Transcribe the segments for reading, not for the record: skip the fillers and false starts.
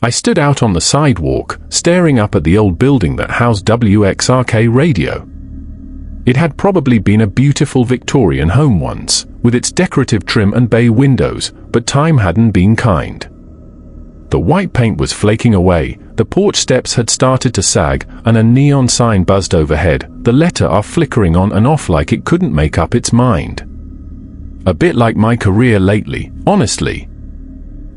I stood out on the sidewalk, staring up at the old building that housed WXRK radio. It had probably been a beautiful Victorian home once, with its decorative trim and bay windows, but time hadn't been kind. The white paint was flaking away, the porch steps had started to sag, and a neon sign buzzed overhead, the letter R flickering on and off like it couldn't make up its mind. A bit like my career lately, honestly.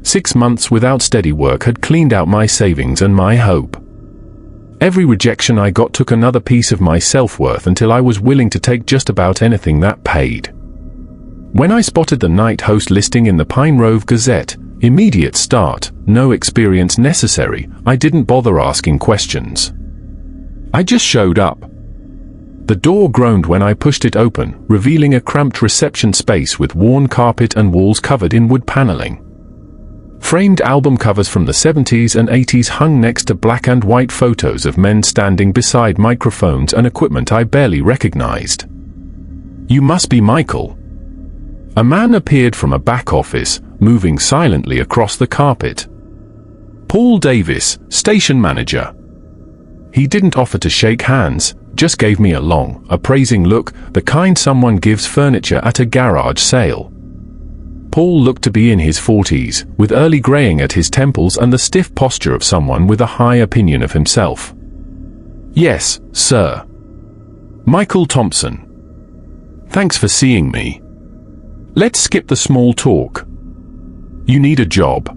6 months without steady work had cleaned out my savings and my hope. Every rejection I got took another piece of my self-worth until I was willing to take just about anything that paid. When I spotted the night host listing in the Pine Grove Gazette, immediate start, no experience necessary, I didn't bother asking questions. I just showed up. The door groaned when I pushed it open, revealing a cramped reception space with worn carpet and walls covered in wood paneling. Framed album covers from the 70s and 80s hung next to black and white photos of men standing beside microphones and equipment I barely recognized. "You must be Michael." A man appeared from a back office, moving silently across the carpet. "Paul Davis, station manager." He didn't offer to shake hands, just gave me a long, appraising look, the kind someone gives furniture at a garage sale. Paul looked to be in his 40s, with early graying at his temples and the stiff posture of someone with a high opinion of himself. "Yes, sir." "Michael Thompson. Thanks for seeing me. Let's skip the small talk. You need a job.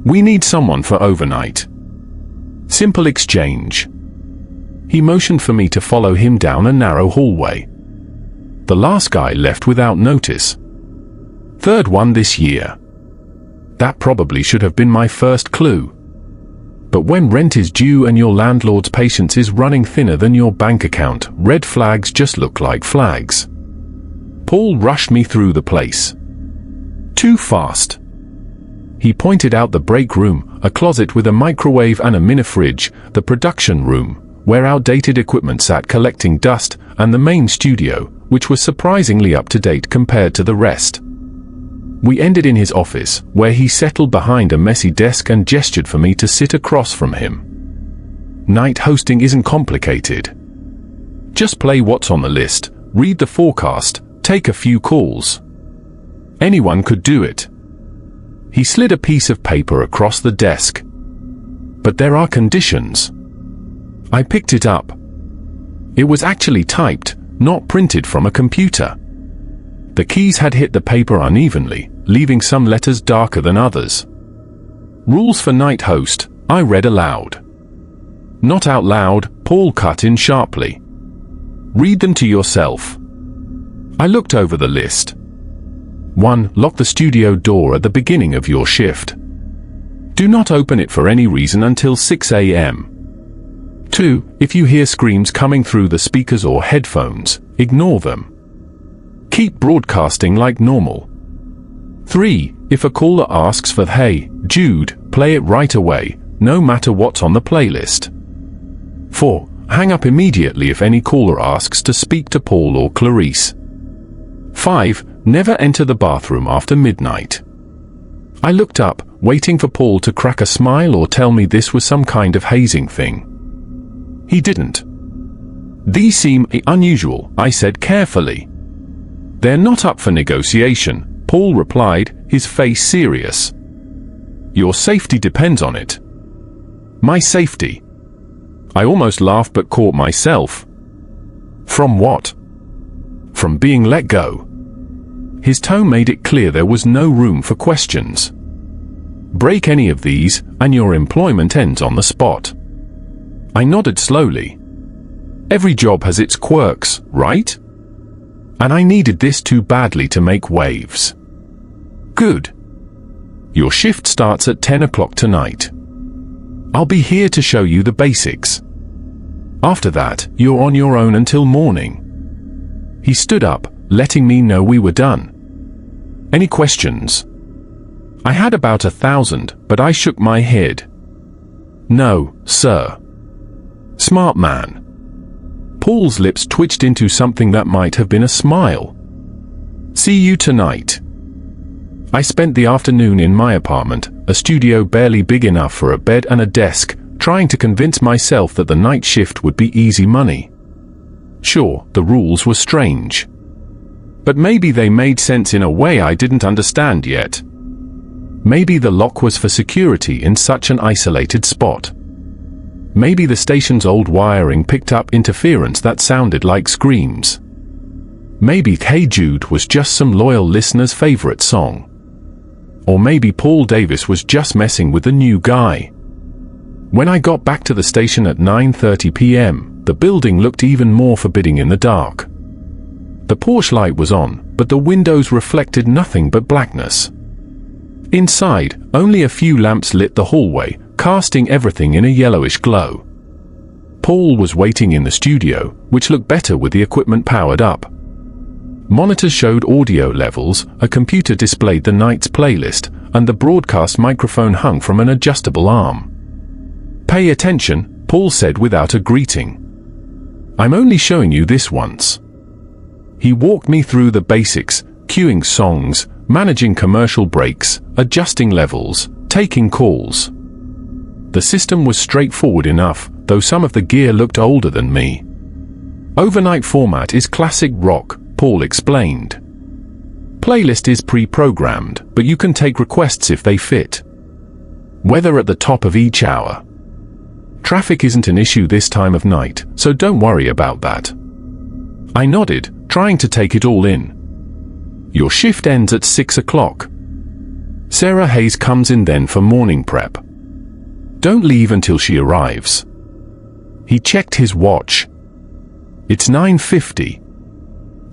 We need someone for overnight. Simple exchange." He motioned for me to follow him down a narrow hallway. The last guy left without notice. Third one this year. That probably should have been my first clue. But when rent is due and your landlord's patience is running thinner than your bank account, red flags just look like flags. Paul rushed me through the place. Too fast. He pointed out the break room, a closet with a microwave and a mini-fridge, the production room, where outdated equipment sat collecting dust, and the main studio, which was surprisingly up-to-date compared to the rest. We ended in his office, where he settled behind a messy desk and gestured for me to sit across from him. Night hosting isn't complicated. Just play what's on the list, read the forecast, take a few calls. Anyone could do it. He slid a piece of paper across the desk. But there are conditions. I picked it up. It was actually typed, not printed from a computer. The keys had hit the paper unevenly, leaving some letters darker than others. "Rules for night host," I read aloud. "Not out loud," Paul cut in sharply. "Read them to yourself." I looked over the list. 1. Lock the studio door at the beginning of your shift. Do not open it for any reason until 6 a.m. 2. If you hear screams coming through the speakers or headphones, ignore them. Keep broadcasting like normal. 3. If a caller asks for "Hey, Jude," play it right away, no matter what's on the playlist. 4. Hang up immediately if any caller asks to speak to Paul or Clarice. 5. Never enter the bathroom after midnight. I looked up, waiting for Paul to crack a smile or tell me this was some kind of hazing thing. He didn't. "These seem unusual," I said carefully. "They're not up for negotiation," Paul replied, his face serious. "Your safety depends on it." "My safety?" I almost laughed but caught myself. "From what?" "From being let go." His tone made it clear there was no room for questions. "Break any of these, and your employment ends on the spot." I nodded slowly. Every job has its quirks, right? And I needed this too badly to make waves. "Good. Your shift starts at 10 o'clock tonight. I'll be here to show you the basics. After that, you're on your own until morning." He stood up, letting me know we were done. "Any questions?" I had about 1,000, but I shook my head. "No, sir." "Smart man." Paul's lips twitched into something that might have been a smile. "See you tonight." I spent the afternoon in my apartment, a studio barely big enough for a bed and a desk, trying to convince myself that the night shift would be easy money. Sure, the rules were strange. But maybe they made sense in a way I didn't understand yet. Maybe the lock was for security in such an isolated spot. Maybe the station's old wiring picked up interference that sounded like screams. Maybe Hey Jude was just some loyal listener's favorite song. Or maybe Paul Davis was just messing with the new guy. When I got back to the station at 9:30 p.m., the building looked even more forbidding in the dark. The porch light was on, but the windows reflected nothing but blackness. Inside, only a few lamps lit the hallway, casting everything in a yellowish glow. Paul was waiting in the studio, which looked better with the equipment powered up. Monitors showed audio levels, a computer displayed the night's playlist, and the broadcast microphone hung from an adjustable arm. "Pay attention," Paul said without a greeting. "I'm only showing you this once." He walked me through the basics, queuing songs, managing commercial breaks, adjusting levels, taking calls. The system was straightforward enough, though some of the gear looked older than me. "Overnight format is classic rock," Paul explained. "Playlist is pre-programmed, but you can take requests if they fit. Weather at the top of each hour. Traffic isn't an issue this time of night, so don't worry about that." I nodded, trying to take it all in. "Your shift ends at 6 o'clock. Sarah Hayes comes in then for morning prep. Don't leave until she arrives." He checked his watch. "It's 9:50.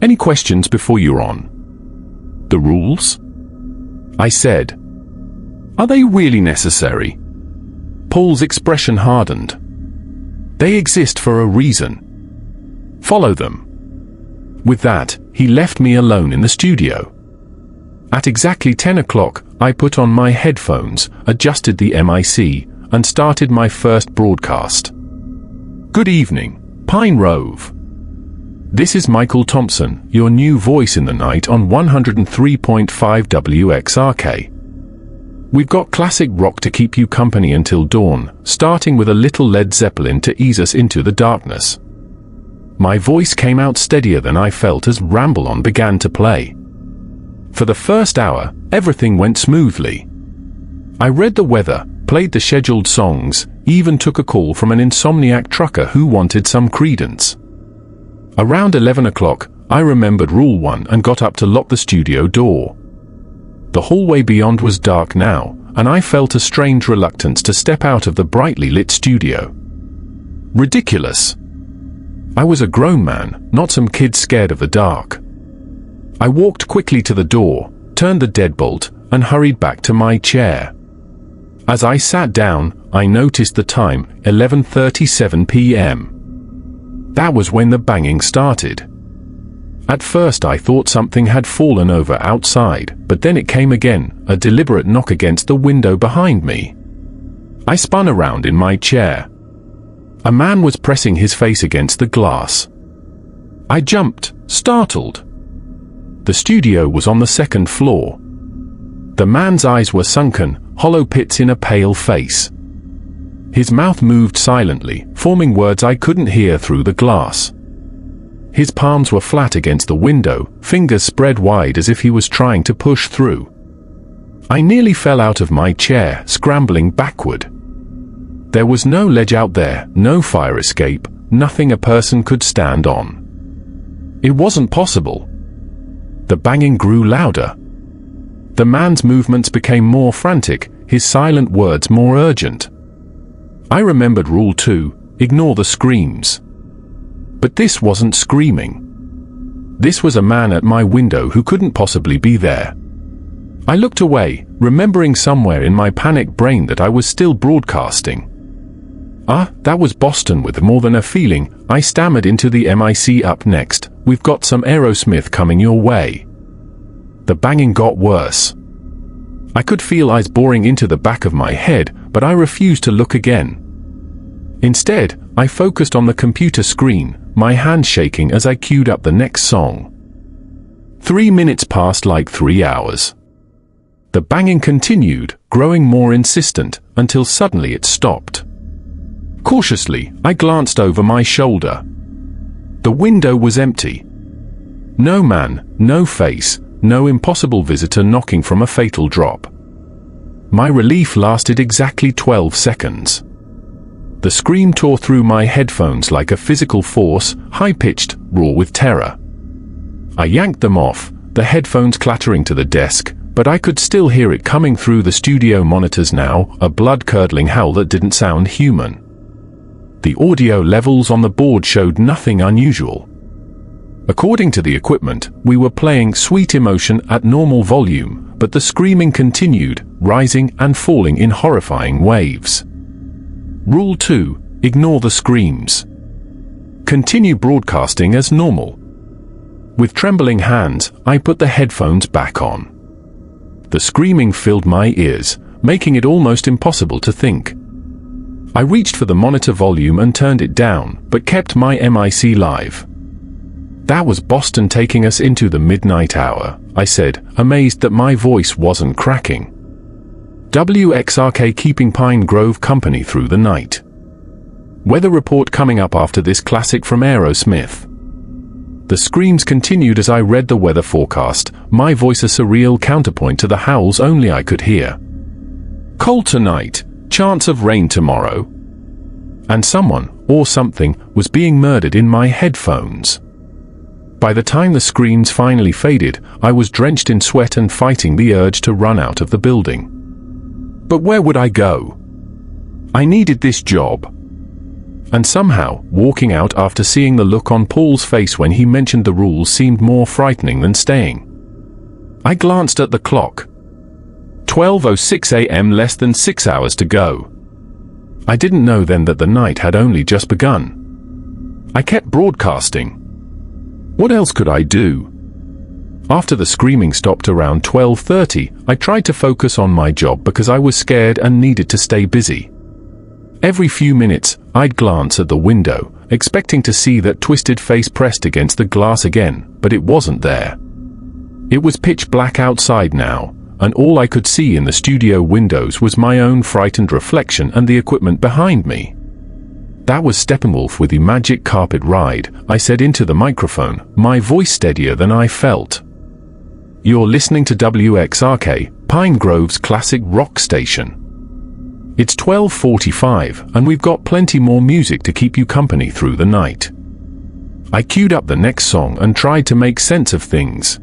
Any questions before you're on?" "The rules?" I said. "Are they really necessary?" Paul's expression hardened. "They exist for a reason. Follow them." With that, he left me alone in the studio. At exactly 10 o'clock, I put on my headphones, adjusted the mic, and started my first broadcast. "Good evening, Pine Grove. This is Michael Thompson, your new voice in the night on 103.5 WXRK. We've got classic rock to keep you company until dawn, starting with a little Led Zeppelin to ease us into the darkness." My voice came out steadier than I felt as Ramble On began to play. For the first hour, everything went smoothly. I read the weather, played the scheduled songs, even took a call from an insomniac trucker who wanted some credence. Around 11 o'clock, I remembered Rule 1 and got up to lock the studio door. The hallway beyond was dark now, and I felt a strange reluctance to step out of the brightly lit studio. Ridiculous. I was a grown man, not some kid scared of the dark. I walked quickly to the door, turned the deadbolt, and hurried back to my chair. As I sat down, I noticed the time, 11:37 p.m. That was when the banging started. At first I thought something had fallen over outside, but then it came again, a deliberate knock against the window behind me. I spun around in my chair. A man was pressing his face against the glass. I jumped, startled. The studio was on the second floor. The man's eyes were sunken, hollow pits in a pale face. His mouth moved silently, forming words I couldn't hear through the glass. His palms were flat against the window, fingers spread wide as if he was trying to push through. I nearly fell out of my chair, scrambling backward. There was no ledge out there, no fire escape, nothing a person could stand on. It wasn't possible. The banging grew louder. The man's movements became more frantic, his silent words more urgent. I remembered Rule 2, ignore the screams. But this wasn't screaming. This was a man at my window who couldn't possibly be there. I looked away, remembering somewhere in my panicked brain that I was still broadcasting. "Ah, that was Boston with more than a feeling," I stammered into the mic. "Up next, we've got some Aerosmith coming your way." The banging got worse. I could feel eyes boring into the back of my head, but I refused to look again. Instead, I focused on the computer screen, my hand shaking as I queued up the next song. 3 minutes passed like 3 hours. The banging continued, growing more insistent, until suddenly it stopped. Cautiously, I glanced over my shoulder. The window was empty. No man, no face, no impossible visitor knocking from a fatal drop. My relief lasted exactly 12 seconds. The scream tore through my headphones like a physical force, high-pitched, raw with terror. I yanked them off, the headphones clattering to the desk, but I could still hear it coming through the studio monitors now, a blood-curdling howl that didn't sound human. The audio levels on the board showed nothing unusual. According to the equipment, we were playing Sweet Emotion at normal volume, but the screaming continued, rising and falling in horrifying waves. Rule 2. Ignore the screams. Continue broadcasting as normal. With trembling hands, I put the headphones back on. The screaming filled my ears, making it almost impossible to think. I reached for the monitor volume and turned it down, but kept my mic live. That was Boston taking us into the midnight hour, I said, amazed that my voice wasn't cracking. WXRK keeping Pine Grove company through the night. Weather report coming up after this classic from Aerosmith. The screams continued as I read the weather forecast, my voice a surreal counterpoint to the howls only I could hear. Cold tonight, chance of rain tomorrow. And someone, or something, was being murdered in my headphones. By the time the screams finally faded, I was drenched in sweat and fighting the urge to run out of the building. But where would I go? I needed this job. And somehow, walking out after seeing the look on Paul's face when he mentioned the rules seemed more frightening than staying. I glanced at the clock. 12:06 a.m. less than 6 hours to go. I didn't know then that the night had only just begun. I kept broadcasting. What else could I do? After the screaming stopped around 12:30, I tried to focus on my job because I was scared and needed to stay busy. Every few minutes, I'd glance at the window, expecting to see that twisted face pressed against the glass again, but it wasn't there. It was pitch black outside now, and all I could see in the studio windows was my own frightened reflection and the equipment behind me. That was Steppenwolf with the Magic Carpet Ride, I said into the microphone, my voice steadier than I felt. You're listening to WXRK, Pine Grove's classic rock station. It's 12:45, and we've got plenty more music to keep you company through the night. I queued up the next song and tried to make sense of things.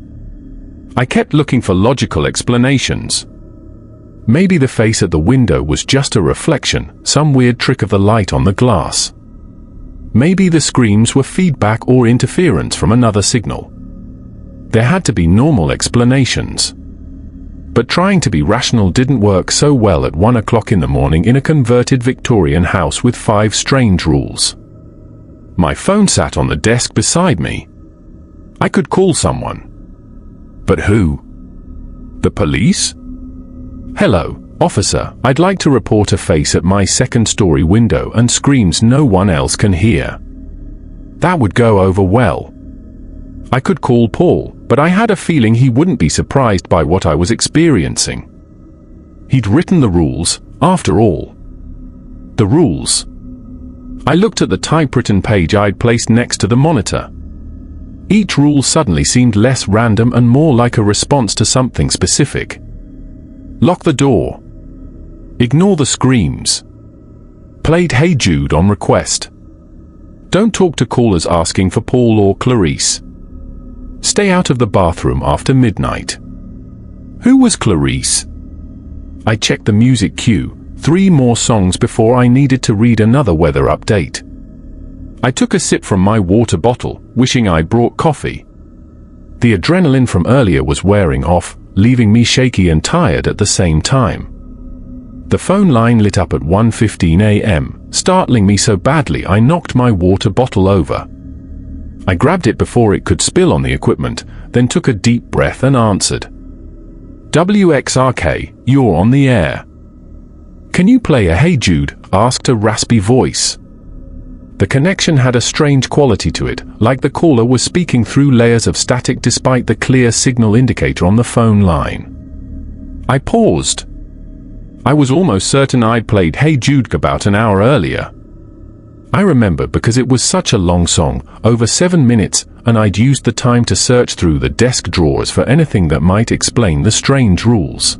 I kept looking for logical explanations. Maybe the face at the window was just a reflection, some weird trick of the light on the glass. Maybe the screams were feedback or interference from another signal. There had to be normal explanations. But trying to be rational didn't work so well at 1 o'clock in the morning in a converted Victorian house with 5 strange rules. My phone sat on the desk beside me. I could call someone. But who? The police? Hello, officer, I'd like to report a face at my second-story window and screams no one else can hear. That would go over well. I could call Paul, but I had a feeling he wouldn't be surprised by what I was experiencing. He'd written the rules, after all. The rules. I looked at the typewritten page I'd placed next to the monitor. Each rule suddenly seemed less random and more like a response to something specific. Lock the door. Ignore the screams. Played Hey Jude on request. Don't talk to callers asking for Paul or Clarice. Stay out of the bathroom after midnight. Who was Clarice? I checked the music queue, 3 more songs before I needed to read another weather update. I took a sip from my water bottle, wishing I'd brought coffee. The adrenaline from earlier was wearing off, leaving me shaky and tired at the same time. The phone line lit up at 1:15 a.m., startling me so badly I knocked my water bottle over. I grabbed it before it could spill on the equipment, then took a deep breath and answered. WXRK, you're on the air. Can you play a Hey Jude? Asked a raspy voice. The connection had a strange quality to it, like the caller was speaking through layers of static despite the clear signal indicator on the phone line. I paused. I was almost certain I'd played Hey Jude about an hour earlier. I remember because it was such a long song, over 7 minutes, and I'd used the time to search through the desk drawers for anything that might explain the strange rules.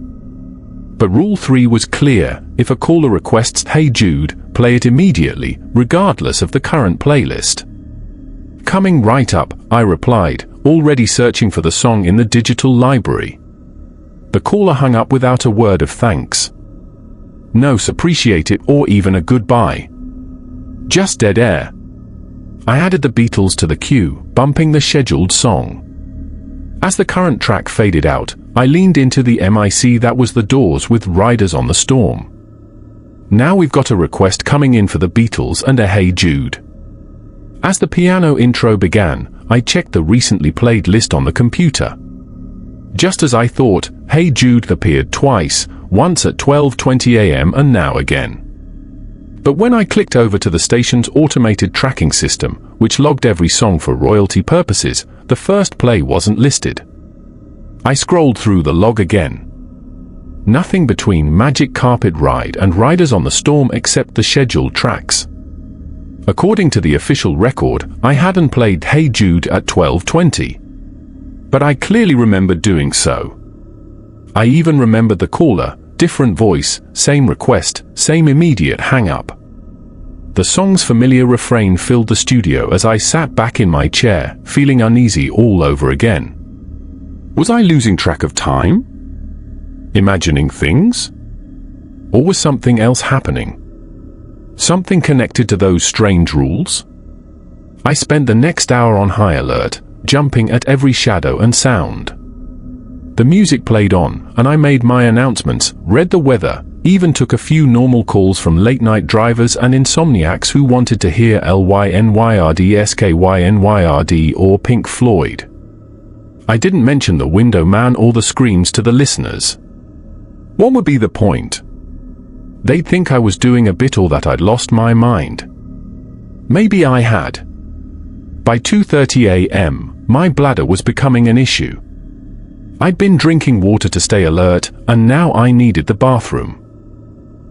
But Rule 3 was clear: if a caller requests Hey Jude, play it immediately, regardless of the current playlist. Coming right up, I replied, already searching for the song in the digital library. The caller hung up without a word of thanks. No appreciate it or even a goodbye. Just dead air. I added the Beatles to the queue, bumping the scheduled song. As the current track faded out, I leaned into the mic that was The Doors with Riders on the Storm. Now we've got a request coming in for the Beatles and a Hey Jude. As the piano intro began, I checked the recently played list on the computer. Just as I thought, Hey Jude appeared twice, once at 12:20 a.m. and now again. But when I clicked over to the station's automated tracking system, which logged every song for royalty purposes, the first play wasn't listed. I scrolled through the log again. Nothing between Magic Carpet Ride and Riders on the Storm except the scheduled tracks. According to the official record, I hadn't played Hey Jude at 12:20. But I clearly remembered doing so. I even remembered the caller, different voice, same request, same immediate hang-up. The song's familiar refrain filled the studio as I sat back in my chair, feeling uneasy all over again. Was I losing track of time? Imagining things? Or was something else happening? Something connected to those strange rules? I spent the next hour on high alert, jumping at every shadow and sound. The music played on, and I made my announcements, read the weather, even took a few normal calls from late-night drivers and insomniacs who wanted to hear LYNYRD, or Pink Floyd. I didn't mention the window man or the screams to the listeners. What would be the point? They'd think I was doing a bit or that I'd lost my mind. Maybe I had. By 2:30 a.m., my bladder was becoming an issue. I'd been drinking water to stay alert, and now I needed the bathroom.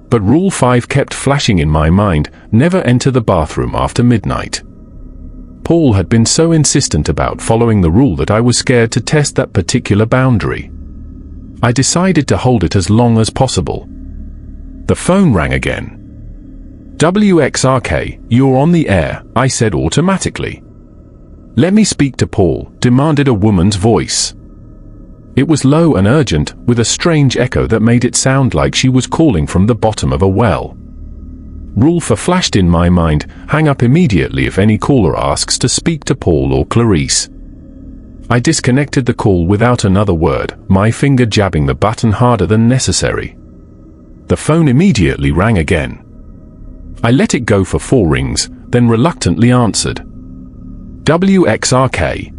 But Rule 5 kept flashing in my mind: never enter the bathroom after midnight. Paul had been so insistent about following the rule that I was scared to test that particular boundary. I decided to hold it as long as possible. The phone rang again. "WXRK, you're on the air," I said automatically. "Let me speak to Paul," demanded a woman's voice. It was low and urgent, with a strange echo that made it sound like she was calling from the bottom of a well. Rule 4 flashed in my mind: hang up immediately if any caller asks to speak to Paul or Clarice. I disconnected the call without another word, my finger jabbing the button harder than necessary. The phone immediately rang again. I let it go for 4 rings, then reluctantly answered. "WXRK.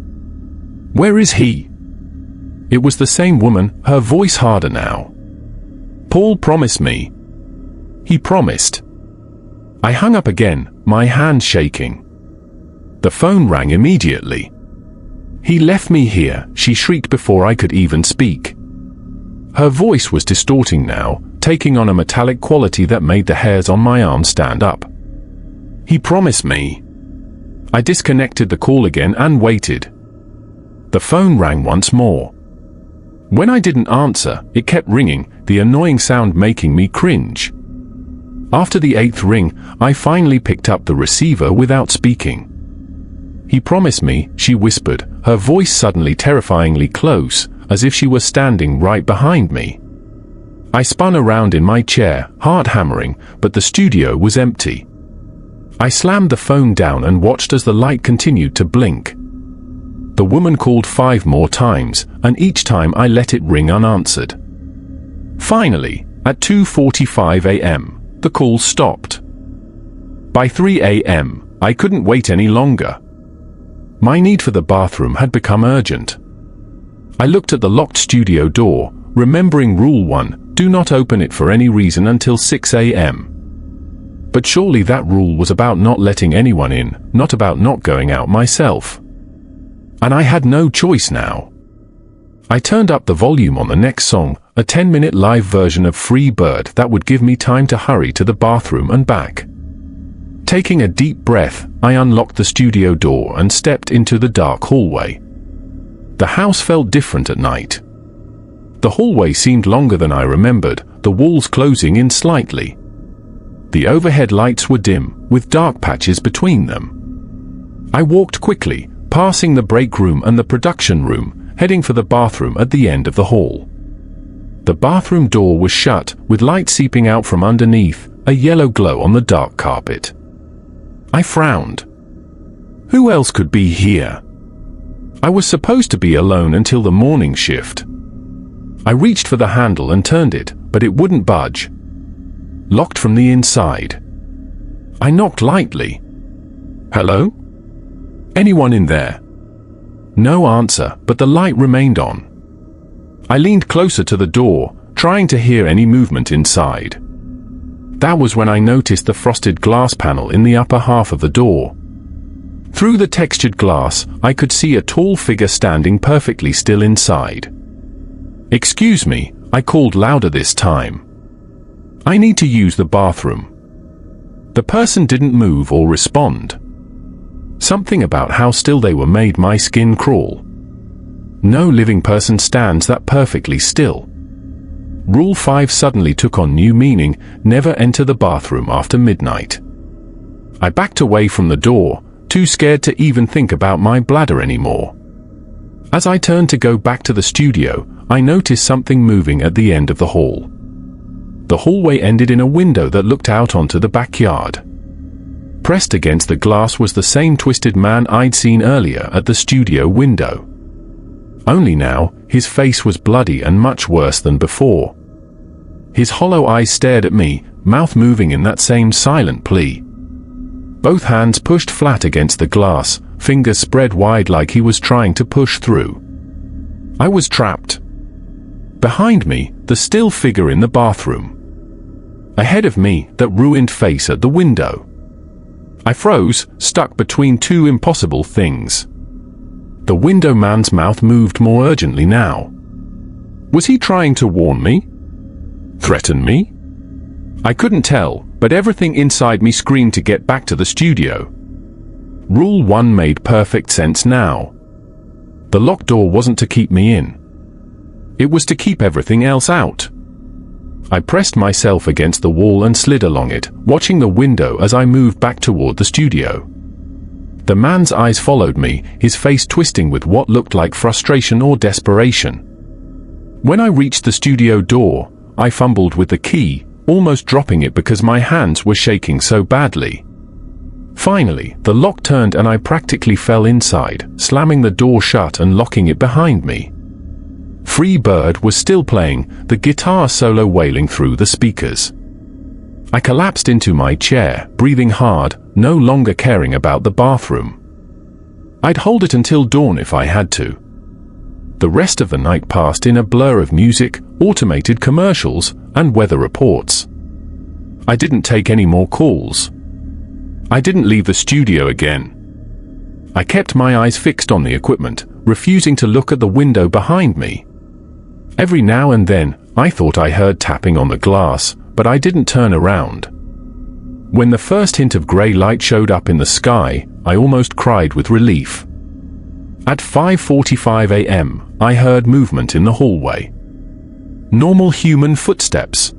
Where is he?" It was the same woman, her voice harder now. "Paul promised me." "He promised." I hung up again, my hand shaking. The phone rang immediately. "He left me here," she shrieked before I could even speak. Her voice was distorting now, taking on a metallic quality that made the hairs on my arm stand up. "He promised me." I disconnected the call again and waited. The phone rang once more. When I didn't answer, it kept ringing, the annoying sound making me cringe. After the 8th ring, I finally picked up the receiver without speaking. "He promised me," she whispered, her voice suddenly terrifyingly close, as if she were standing right behind me. I spun around in my chair, heart hammering, but the studio was empty. I slammed the phone down and watched as the light continued to blink. The woman called 5 more times, and each time I let it ring unanswered. Finally, at 2:45 a.m., the call stopped. By 3 a.m., I couldn't wait any longer. My need for the bathroom had become urgent. I looked at the locked studio door, remembering Rule 1, do not open it for any reason until 6 a.m. But surely that rule was about not letting anyone in, not about not going out myself. And I had no choice now. I turned up the volume on the next song, a 10-minute live version of Free Bird that would give me time to hurry to the bathroom and back. Taking a deep breath, I unlocked the studio door and stepped into the dark hallway. The house felt different at night. The hallway seemed longer than I remembered, the walls closing in slightly. The overhead lights were dim, with dark patches between them. I walked quickly, passing the break room and the production room, heading for the bathroom at the end of the hall. The bathroom door was shut, with light seeping out from underneath, a yellow glow on the dark carpet. I frowned. Who else could be here? I was supposed to be alone until the morning shift. I reached for the handle and turned it, but it wouldn't budge. Locked from the inside. I knocked lightly. Hello? Anyone in there? No answer, but the light remained on. I leaned closer to the door, trying to hear any movement inside. That was when I noticed the frosted glass panel in the upper half of the door. Through the textured glass, I could see a tall figure standing perfectly still inside. Excuse me, I called louder this time. I need to use the bathroom. The person didn't move or respond. Something about how still they were made my skin crawl. No living person stands that perfectly still. Rule 5 suddenly took on new meaning: never enter the bathroom after midnight. I backed away from the door, too scared to even think about my bladder anymore. As I turned to go back to the studio, I noticed something moving at the end of the hall. The hallway ended in a window that looked out onto the backyard. Pressed against the glass was the same twisted man I'd seen earlier at the studio window. Only now, his face was bloody and much worse than before. His hollow eyes stared at me, mouth moving in that same silent plea. Both hands pushed flat against the glass, fingers spread wide like he was trying to push through. I was trapped. Behind me, the still figure in the bathroom. Ahead of me, that ruined face at the window. I froze, stuck between two impossible things. The window man's mouth moved more urgently now. Was he trying to warn me? Threaten me? I couldn't tell, but everything inside me screamed to get back to the studio. Rule 1 made perfect sense now. The locked door wasn't to keep me in. It was to keep everything else out. I pressed myself against the wall and slid along it, watching the window as I moved back toward the studio. The man's eyes followed me, his face twisting with what looked like frustration or desperation. When I reached the studio door, I fumbled with the key, almost dropping it because my hands were shaking so badly. Finally, the lock turned and I practically fell inside, slamming the door shut and locking it behind me. Free Bird was still playing, the guitar solo wailing through the speakers. I collapsed into my chair, breathing hard, no longer caring about the bathroom. I'd hold it until dawn if I had to. The rest of the night passed in a blur of music, automated commercials, and weather reports. I didn't take any more calls. I didn't leave the studio again. I kept my eyes fixed on the equipment, refusing to look at the window behind me. Every now and then, I thought I heard tapping on the glass, but I didn't turn around. When the first hint of grey light showed up in the sky, I almost cried with relief. At 5:45 a.m., I heard movement in the hallway. Normal human footsteps.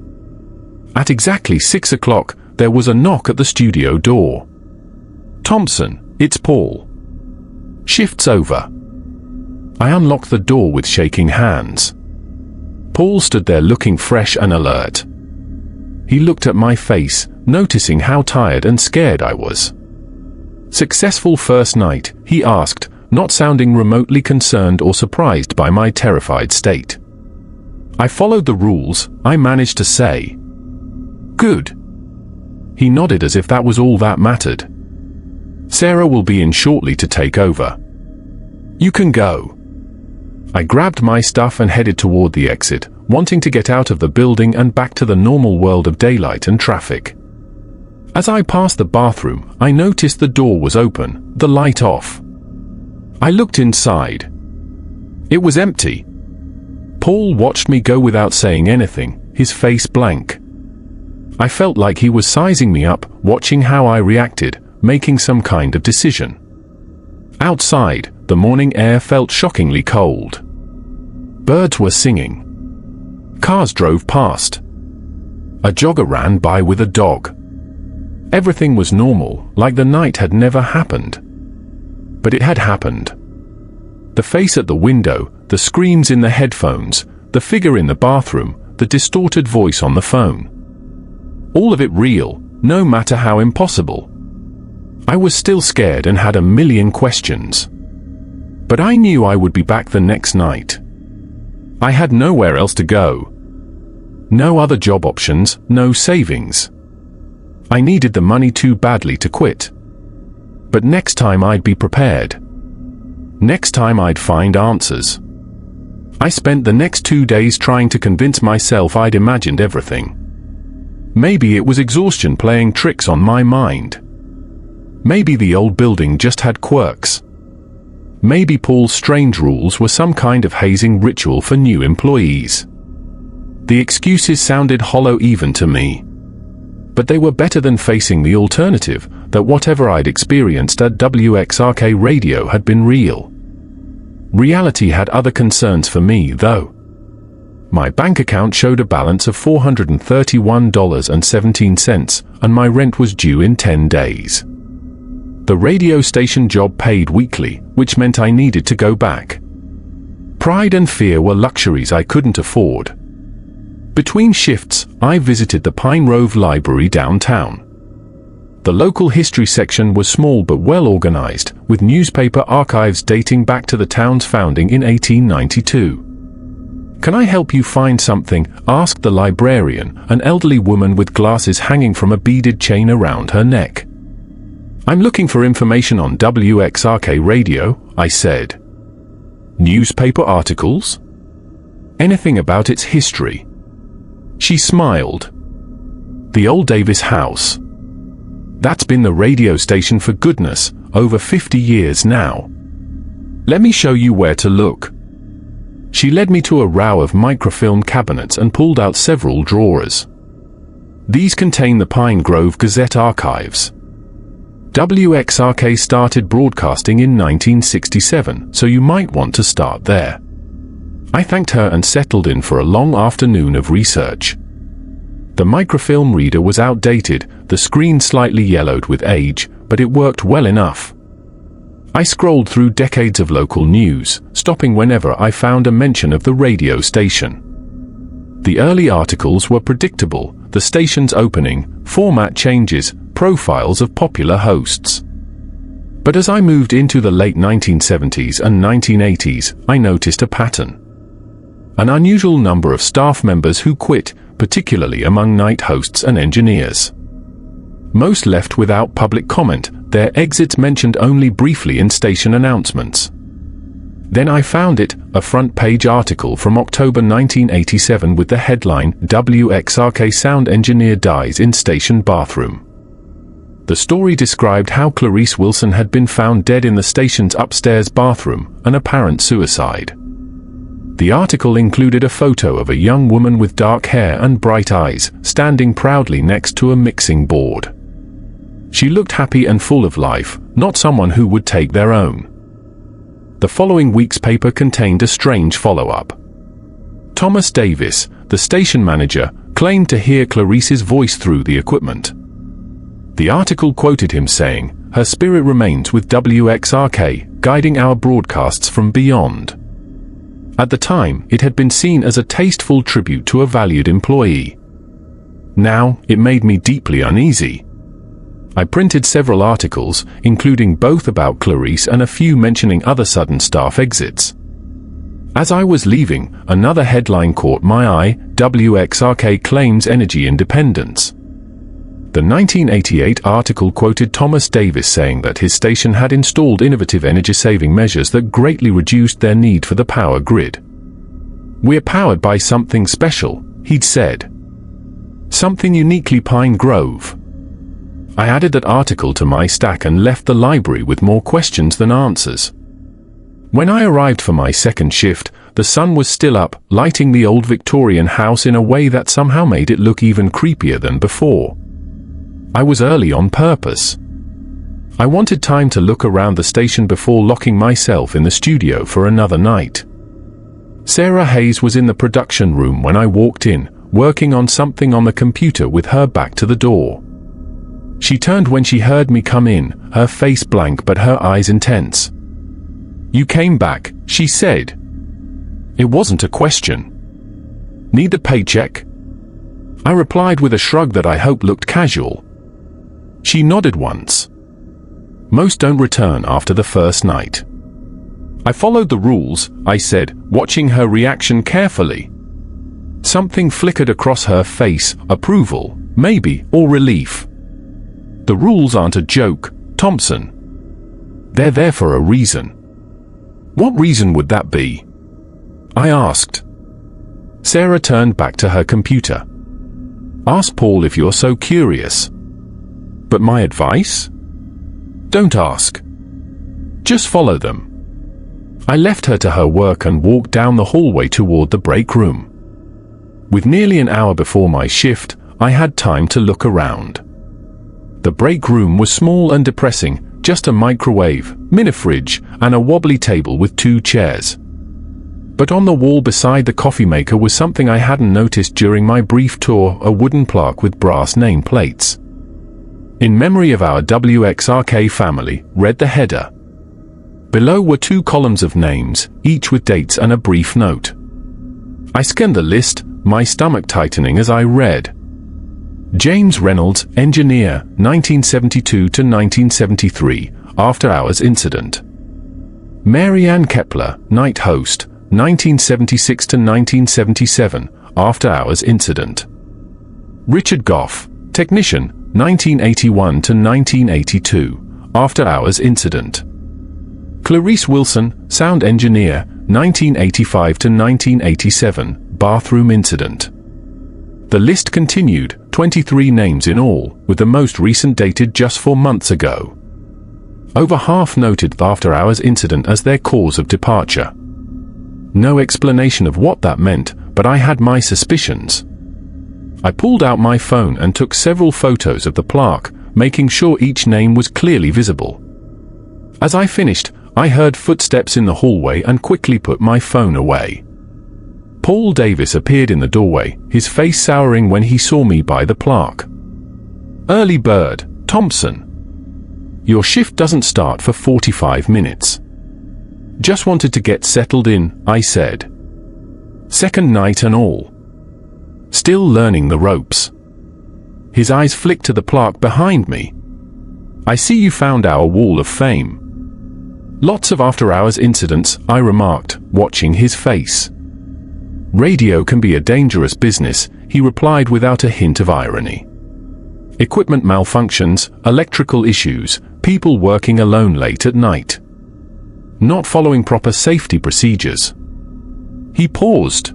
At exactly 6 o'clock, there was a knock at the studio door. "Thompson, it's Paul." "Shift's over." I unlocked the door with shaking hands. Paul stood there looking fresh and alert. He looked at my face, noticing how tired and scared I was. "Successful first night?" he asked, not sounding remotely concerned or surprised by my terrified state. "I followed the rules," I managed to say. "Good." He nodded as if that was all that mattered. "Sarah will be in shortly to take over. You can go." I grabbed my stuff and headed toward the exit, wanting to get out of the building and back to the normal world of daylight and traffic. As I passed the bathroom, I noticed the door was open, the light off. I looked inside. It was empty. Paul watched me go without saying anything, his face blank. I felt like he was sizing me up, watching how I reacted, making some kind of decision. Outside, the morning air felt shockingly cold. Birds were singing. Cars drove past. A jogger ran by with a dog. Everything was normal, like the night had never happened. But it had happened. The face at the window, the screams in the headphones, the figure in the bathroom, the distorted voice on the phone. All of it real, no matter how impossible. I was still scared and had a million questions. But I knew I would be back the next night. I had nowhere else to go. No other job options, no savings. I needed the money too badly to quit. But next time I'd be prepared. Next time I'd find answers. I spent the next 2 days trying to convince myself I'd imagined everything. Maybe it was exhaustion playing tricks on my mind. Maybe the old building just had quirks. Maybe Paul's strange rules were some kind of hazing ritual for new employees. The excuses sounded hollow even to me. But they were better than facing the alternative, that whatever I'd experienced at WXRK Radio had been real. Reality had other concerns for me, though. My bank account showed a balance of $431.17, and my rent was due in 10 days. The radio station job paid weekly, which meant I needed to go back. Pride and fear were luxuries I couldn't afford. Between shifts, I visited the Pine Grove Library downtown. The local history section was small but well organized, with newspaper archives dating back to the town's founding in 1892. "Can I help you find something?" asked the librarian, an elderly woman with glasses hanging from a beaded chain around her neck. "I'm looking for information on WXRK Radio," I said. "Newspaper articles? Anything about its history?" She smiled. "The old Davis house. That's been the radio station for goodness, over 50 years now. Let me show you where to look." She led me to a row of microfilm cabinets and pulled out several drawers. These contain the Pine Grove Gazette archives. WXRK started broadcasting in 1967, so you might want to start there. I thanked her and settled in for a long afternoon of research. The microfilm reader was outdated, the screen slightly yellowed with age, but it worked well enough. I scrolled through decades of local news, stopping whenever I found a mention of the radio station. The early articles were predictable: the station's opening, format changes, profiles of popular hosts. But as I moved into the late 1970s and 1980s, I noticed a pattern. An unusual number of staff members who quit, particularly among night hosts and engineers. Most left without public comment, their exits mentioned only briefly in station announcements. Then I found it, a front-page article from October 1987 with the headline, "WXRK Sound Engineer Dies in Station Bathroom." The story described how Clarice Wilson had been found dead in the station's upstairs bathroom, an apparent suicide. The article included a photo of a young woman with dark hair and bright eyes, standing proudly next to a mixing board. She looked happy and full of life, not someone who would take their own. The following week's paper contained a strange follow-up. Thomas Davis, the station manager, claimed to hear Clarice's voice through the equipment. The article quoted him saying, "Her spirit remains with WXRK, guiding our broadcasts from beyond." At the time, it had been seen as a tasteful tribute to a valued employee. Now, it made me deeply uneasy. I printed several articles, including both about Clarice and a few mentioning other sudden staff exits. As I was leaving, another headline caught my eye: WXRK claims energy independence. The 1988 article quoted Thomas Davis saying that his station had installed innovative energy-saving measures that greatly reduced their need for the power grid. "We're powered by something special," he'd said. "Something uniquely Pine Grove." I added that article to my stack and left the library with more questions than answers. When I arrived for my second shift, The sun was still up, lighting the old Victorian house in a way that somehow made it look even creepier than before. I was early on purpose. I wanted time to look around the station before locking myself in the studio for another night. Sarah Hayes was in the production room when I walked in, working on something on the computer with her back to the door. She turned when she heard me come in, her face blank but her eyes intense. "You came back," she said. It wasn't a question. "Need the paycheck?" I replied with a shrug that I hoped looked casual. She nodded once. "Most don't return after the first night." "I followed the rules," I said, watching her reaction carefully. Something flickered across her face, approval, maybe, or relief. "The rules aren't a joke, Thompson. They're there for a reason." "What reason would that be?" I asked. Sarah turned back to her computer. "Ask Paul if you're so curious." "But my advice?" "Don't ask. Just follow them." I left her to her work and walked down the hallway toward the break room. With nearly an hour before my shift, I had time to look around. The break room was small and depressing, just a microwave, mini-fridge, and a wobbly table with 2 chairs. But on the wall beside the coffee maker was something I hadn't noticed during my brief tour, a wooden plaque with brass name plates. "In memory of our WXRK family," read the header. Below were 2 columns of names, each with dates and a brief note. I scanned the list, my stomach tightening as I read. James Reynolds, engineer, 1972 to 1973, after-hours incident. Mary Ann Kepler, night host, 1976 to 1977, after-hours incident. Richard Goff, technician, 1981 to 1982, after-hours incident. Clarice Wilson, sound engineer, 1985 to 1987, bathroom incident. The list continued, 23 names in all, with the most recent dated just 4 months ago. Over half noted the after-hours incident as their cause of departure. No explanation of what that meant, but I had my suspicions. I pulled out my phone and took several photos of the plaque, making sure each name was clearly visible. As I finished, I heard footsteps in the hallway and quickly put my phone away. Paul Davis appeared in the doorway, his face souring when he saw me by the plaque. "Early bird, Thompson. Your shift doesn't start for 45 minutes. Just wanted to get settled in," I said. "Second night and all. Still learning the ropes." His eyes flicked to the plaque behind me. "I see you found our wall of fame." "Lots of after-hours incidents," I remarked, watching his face. "Radio can be a dangerous business," he replied without a hint of irony. "Equipment malfunctions, electrical issues, people working alone late at night. Not following proper safety procedures." He paused.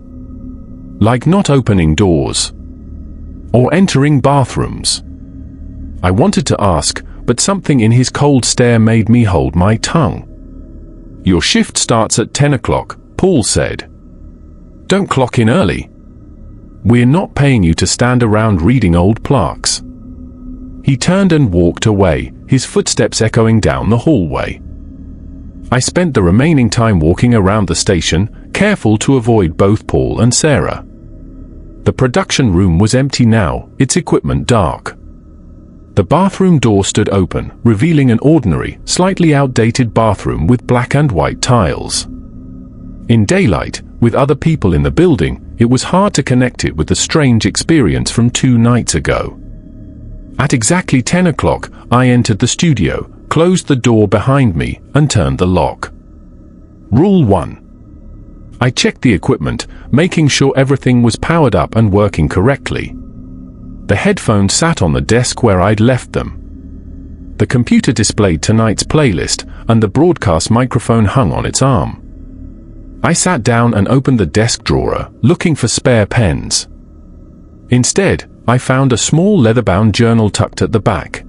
"Like not opening doors. Or entering bathrooms." I wanted to ask, but something in his cold stare made me hold my tongue. "Your shift starts at 10 o'clock, Paul said. Don't clock in early. We're not paying you to stand around reading old plaques." He turned and walked away, his footsteps echoing down the hallway. I spent the remaining time walking around the station, careful to avoid both Paul and Sarah. The production room was empty now, its equipment dark. The bathroom door stood open, revealing an ordinary, slightly outdated bathroom with black and white tiles. In daylight, with other people in the building, it was hard to connect it with the strange experience from 2 nights ago. At exactly 10 o'clock, I entered the studio, closed the door behind me, and turned the lock. Rule 1. I checked the equipment, making sure everything was powered up and working correctly. The headphones sat on the desk where I'd left them. The computer displayed tonight's playlist, and the broadcast microphone hung on its arm. I sat down and opened the desk drawer, looking for spare pens. Instead, I found a small leather-bound journal tucked at the back.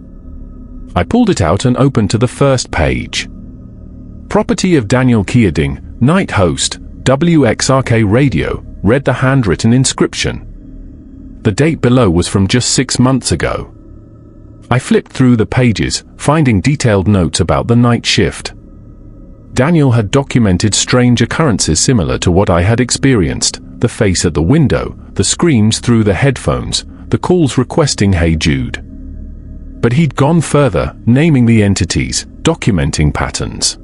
I pulled it out and opened to the first page. Property of Daniel Kearding, night host, WXRK Radio, read the handwritten inscription. The date below was from just 6 months ago. I flipped through the pages, finding detailed notes about the night shift. Daniel had documented strange occurrences similar to what I had experienced: the face at the window, the screams through the headphones, the calls requesting "Hey Jude." But he'd gone further, naming the entities, documenting patterns.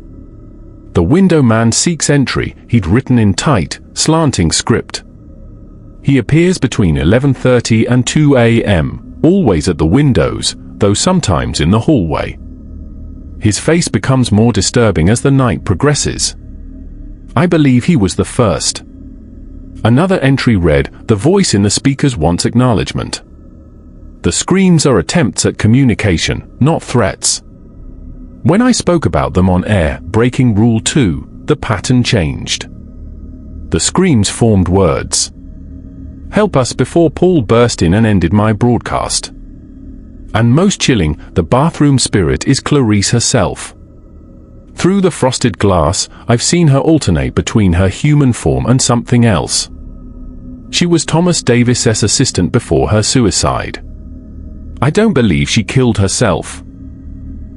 "The window man seeks entry," he'd written in tight, slanting script. "He appears between 11:30 and 2 a.m., always at the windows, though sometimes in the hallway. His face becomes more disturbing as the night progresses." I believe he was the first. Another entry read, "The voice in the speakers wants acknowledgement." The screams are attempts at communication, not threats. When I spoke about them on air, breaking Rule 2, the pattern changed. The screams formed words. "Help us," before Paul burst in and ended my broadcast. And most chilling, the bathroom spirit is Clarice herself. Through the frosted glass, I've seen her alternate between her human form and something else. She was Thomas Davis's assistant before her suicide. I don't believe she killed herself.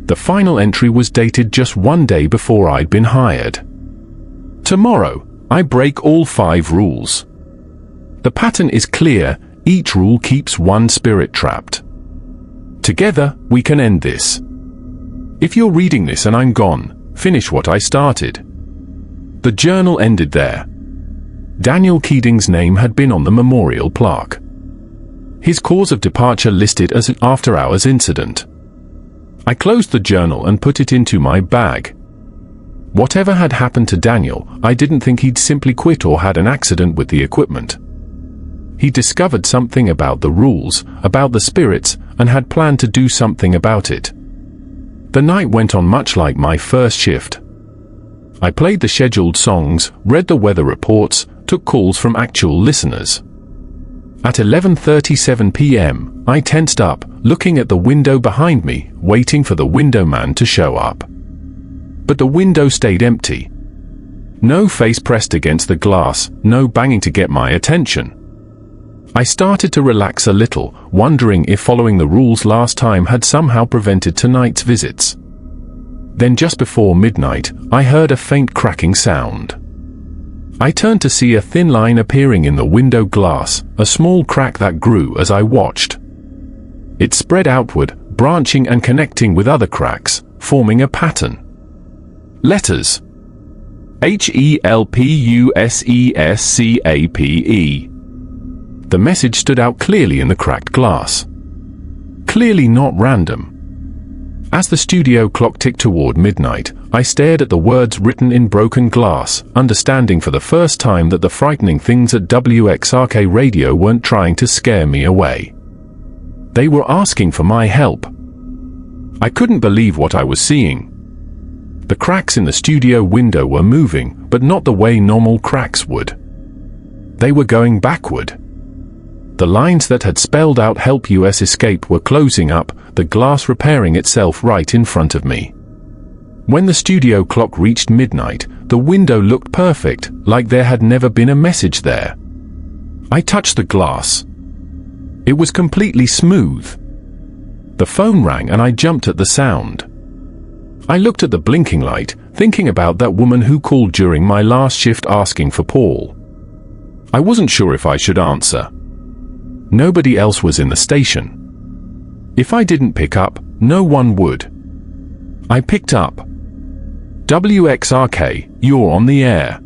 The final entry was dated just 1 day before I'd been hired. "Tomorrow, I break all 5 rules. The pattern is clear, each rule keeps one spirit trapped. Together, we can end this. If you're reading this and I'm gone, finish what I started." The journal ended there. Daniel Keating's name had been on the memorial plaque. His cause of departure listed as an after-hours incident. I closed the journal and put it into my bag. Whatever had happened to Daniel, I didn't think he'd simply quit or had an accident with the equipment. He discovered something about the rules, about the spirits, and had planned to do something about it. The night went on much like my first shift. I played the scheduled songs, read the weather reports, took calls from actual listeners. At 11:37 p.m., I tensed up, looking at the window behind me, waiting for the window man to show up. But the window stayed empty. No face pressed against the glass, no banging to get my attention. I started to relax a little, wondering if following the rules last time had somehow prevented tonight's visits. Then just before midnight, I heard a faint cracking sound. I turned to see a thin line appearing in the window glass, a small crack that grew as I watched. It spread outward, branching and connecting with other cracks, forming a pattern. Letters. HELPUSESCAPE. The message stood out clearly in the cracked glass. Clearly not random. As the studio clock ticked toward midnight, I stared at the words written in broken glass, understanding for the first time that the frightening things at WXRK Radio weren't trying to scare me away. They were asking for my help. I couldn't believe what I was seeing. The cracks in the studio window were moving, but not the way normal cracks would. They were going backward. The lines that had spelled out "Help US Escape" were closing up, the glass repairing itself right in front of me. When the studio clock reached midnight, the window looked perfect, like there had never been a message there. I touched the glass. It was completely smooth. The phone rang and I jumped at the sound. I looked at the blinking light, thinking about that woman who called during my last shift asking for Paul. I wasn't sure if I should answer. Nobody else was in the station. If I didn't pick up, no one would. I picked up. "WXRK, you're on the air."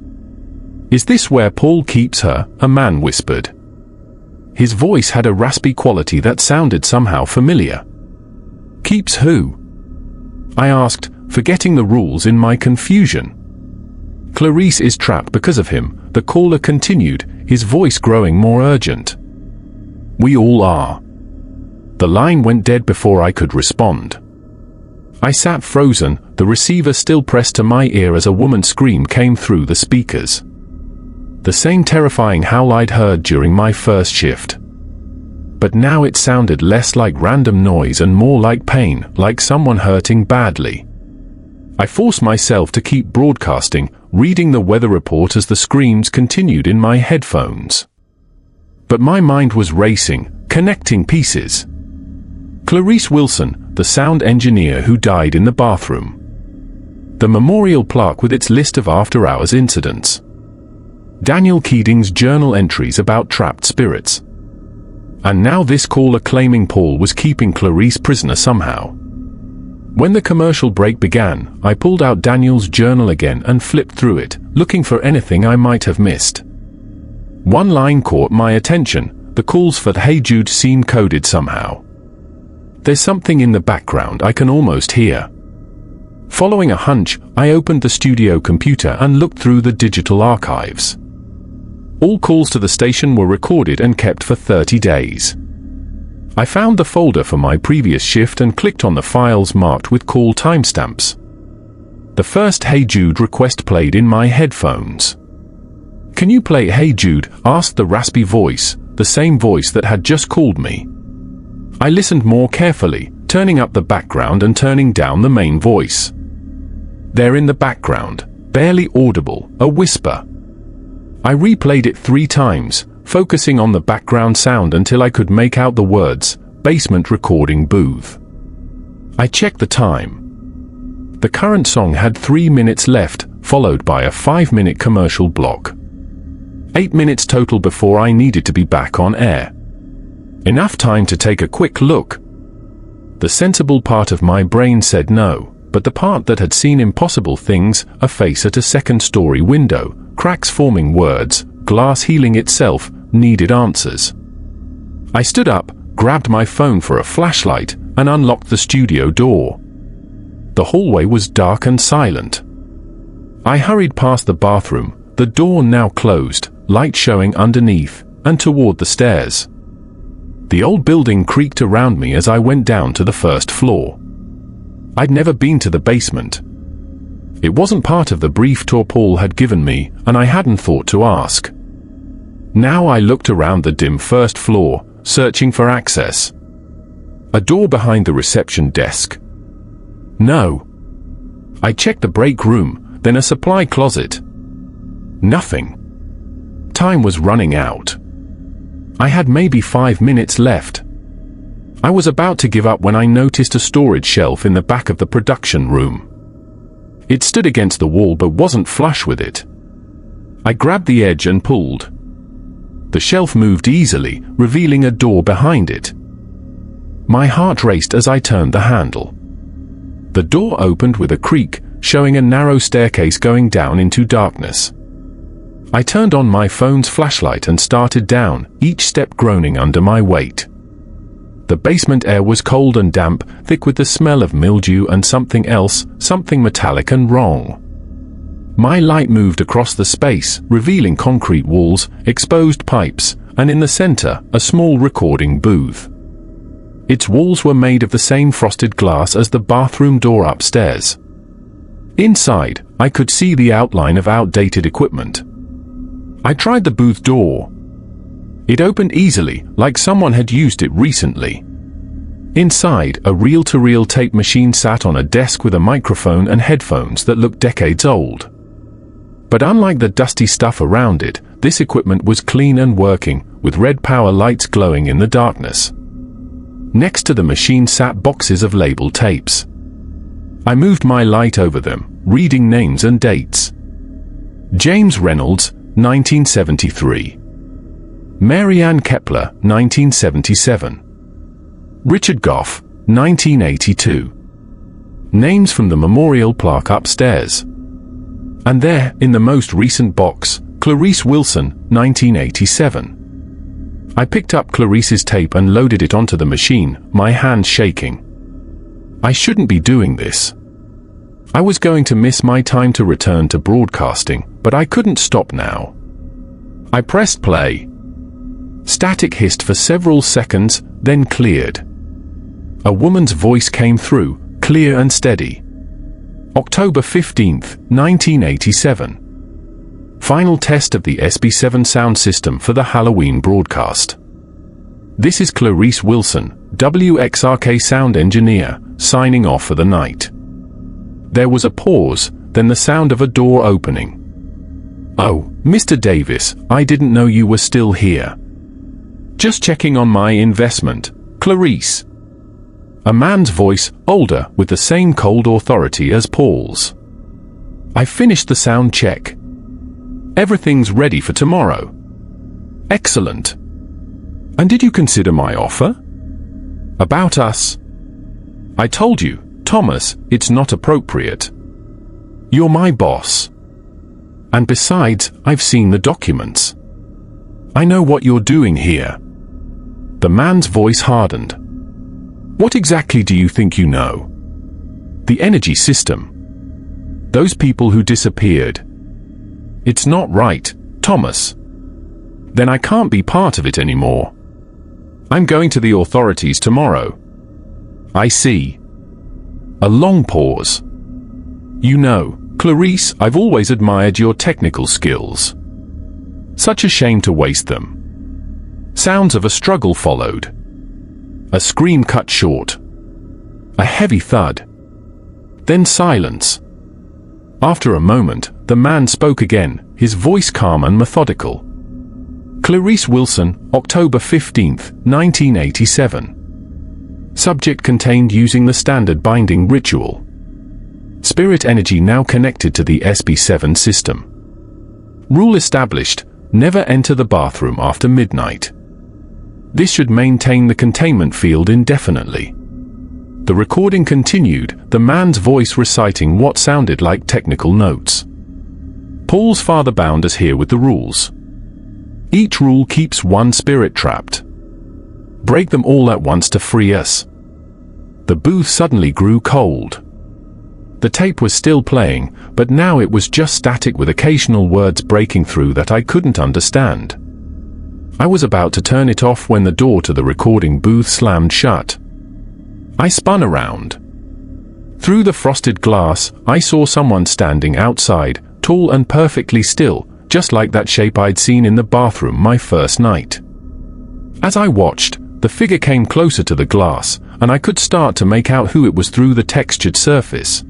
"Is this where Paul keeps her?" a man whispered. His voice had a raspy quality that sounded somehow familiar. "Keeps who?" I asked, forgetting the rules in my confusion. "Clarice is trapped because of him," the caller continued, his voice growing more urgent. "We all are." The line went dead before I could respond. I sat frozen, the receiver still pressed to my ear as a woman's scream came through the speakers. The same terrifying howl I'd heard during my first shift. But now it sounded less like random noise and more like pain, like someone hurting badly. I forced myself to keep broadcasting, reading the weather report as the screams continued in my headphones. But my mind was racing, connecting pieces. Clarice Wilson, the sound engineer who died in the bathroom. The memorial plaque with its list of after-hours incidents. Daniel Keating's journal entries about trapped spirits. And now this caller claiming Paul was keeping Clarice prisoner somehow. When the commercial break began, I pulled out Daniel's journal again and flipped through it, looking for anything I might have missed. One line caught my attention: the calls for the Hey Jude seem coded somehow. There's something in the background I can almost hear. Following a hunch, I opened the studio computer and looked through the digital archives. All calls to the station were recorded and kept for 30 days. I found the folder for my previous shift and clicked on the files marked with call timestamps. The first Hey Jude request played in my headphones. "Can you play Hey Jude?" asked the raspy voice, the same voice that had just called me. I listened more carefully, turning up the background and turning down the main voice. There in the background, barely audible, a whisper. I replayed it 3 times, focusing on the background sound until I could make out the words, "basement recording booth." I checked the time. The current song had 3 minutes left, followed by a 5-minute commercial block. 8 minutes total before I needed to be back on air. Enough time to take a quick look. The sensible part of my brain said no, but the part that had seen impossible things, a face at a second-story window, cracks forming words, glass healing itself, needed answers. I stood up, grabbed my phone for a flashlight, and unlocked the studio door. The hallway was dark and silent. I hurried past the bathroom, the door now closed, light showing underneath, and toward the stairs. The old building creaked around me as I went down to the first floor. I'd never been to the basement. It wasn't part of the brief tour Paul had given me, and I hadn't thought to ask. Now I looked around the dim first floor, searching for access. A door behind the reception desk. No. I checked the break room, then a supply closet. Nothing. Time was running out. I had maybe 5 minutes left. I was about to give up when I noticed a storage shelf in the back of the production room. It stood against the wall but wasn't flush with it. I grabbed the edge and pulled. The shelf moved easily, revealing a door behind it. My heart raced as I turned the handle. The door opened with a creak, showing a narrow staircase going down into darkness. I turned on my phone's flashlight and started down, each step groaning under my weight. The basement air was cold and damp, thick with the smell of mildew and something else, something metallic and wrong. My light moved across the space, revealing concrete walls, exposed pipes, and in the center, a small recording booth. Its walls were made of the same frosted glass as the bathroom door upstairs. Inside, I could see the outline of outdated equipment. I tried the booth door. It opened easily, like someone had used it recently. Inside, a reel-to-reel tape machine sat on a desk with a microphone and headphones that looked decades old. But unlike the dusty stuff around it, this equipment was clean and working, with red power lights glowing in the darkness. Next to the machine sat boxes of labeled tapes. I moved my light over them, reading names and dates. James Reynolds, 1973. Mary Ann Kepler, 1977. Richard Goff, 1982. Names from the memorial plaque upstairs. And there, in the most recent box, Clarice Wilson, 1987. I picked up Clarice's tape and loaded it onto the machine, my hands shaking. I shouldn't be doing this. I was going to miss my time to return to broadcasting, but I couldn't stop now. I pressed play. Static hissed for several seconds, then cleared. A woman's voice came through, clear and steady. October 15th, 1987. Final test of the SB7 sound system for the Halloween broadcast. This is Clarice Wilson, WXRK sound engineer, signing off for the night. There was a pause, then the sound of a door opening. "Oh, Mr. Davis, I didn't know you were still here. Just checking on my investment, Clarice." A man's voice, older, with the same cold authority as Paul's. "I finished the sound check. Everything's ready for tomorrow." "Excellent. And did you consider my offer?" "About us?" "I told you, Thomas, it's not appropriate. You're my boss. And besides, I've seen the documents. I know what you're doing here." The man's voice hardened. "What exactly do you think you know?" "The energy system. Those people who disappeared." "It's not right, Thomas." "Then I can't be part of it anymore. I'm going to the authorities tomorrow." "I see." A long pause. "You know, Clarice, I've always admired your technical skills. Such a shame to waste them." Sounds of a struggle followed. A scream cut short. A heavy thud. Then silence. After a moment, the man spoke again, his voice calm and methodical. "Clarice Wilson, October 15th, 1987. Subject contained using the standard binding ritual. Spirit energy now connected to the SB7 system. Rule established, never enter the bathroom after midnight. This should maintain the containment field indefinitely." The recording continued, the man's voice reciting what sounded like technical notes. "Paul's father bound us here with the rules. Each rule keeps one spirit trapped. Break them all at once to free us." The booth suddenly grew cold. The tape was still playing, but now it was just static with occasional words breaking through that I couldn't understand. I was about to turn it off when the door to the recording booth slammed shut. I spun around. Through the frosted glass, I saw someone standing outside, tall and perfectly still, just like that shape I'd seen in the bathroom my first night. As I watched, the figure came closer to the glass, and I could start to make out who it was through the textured surface.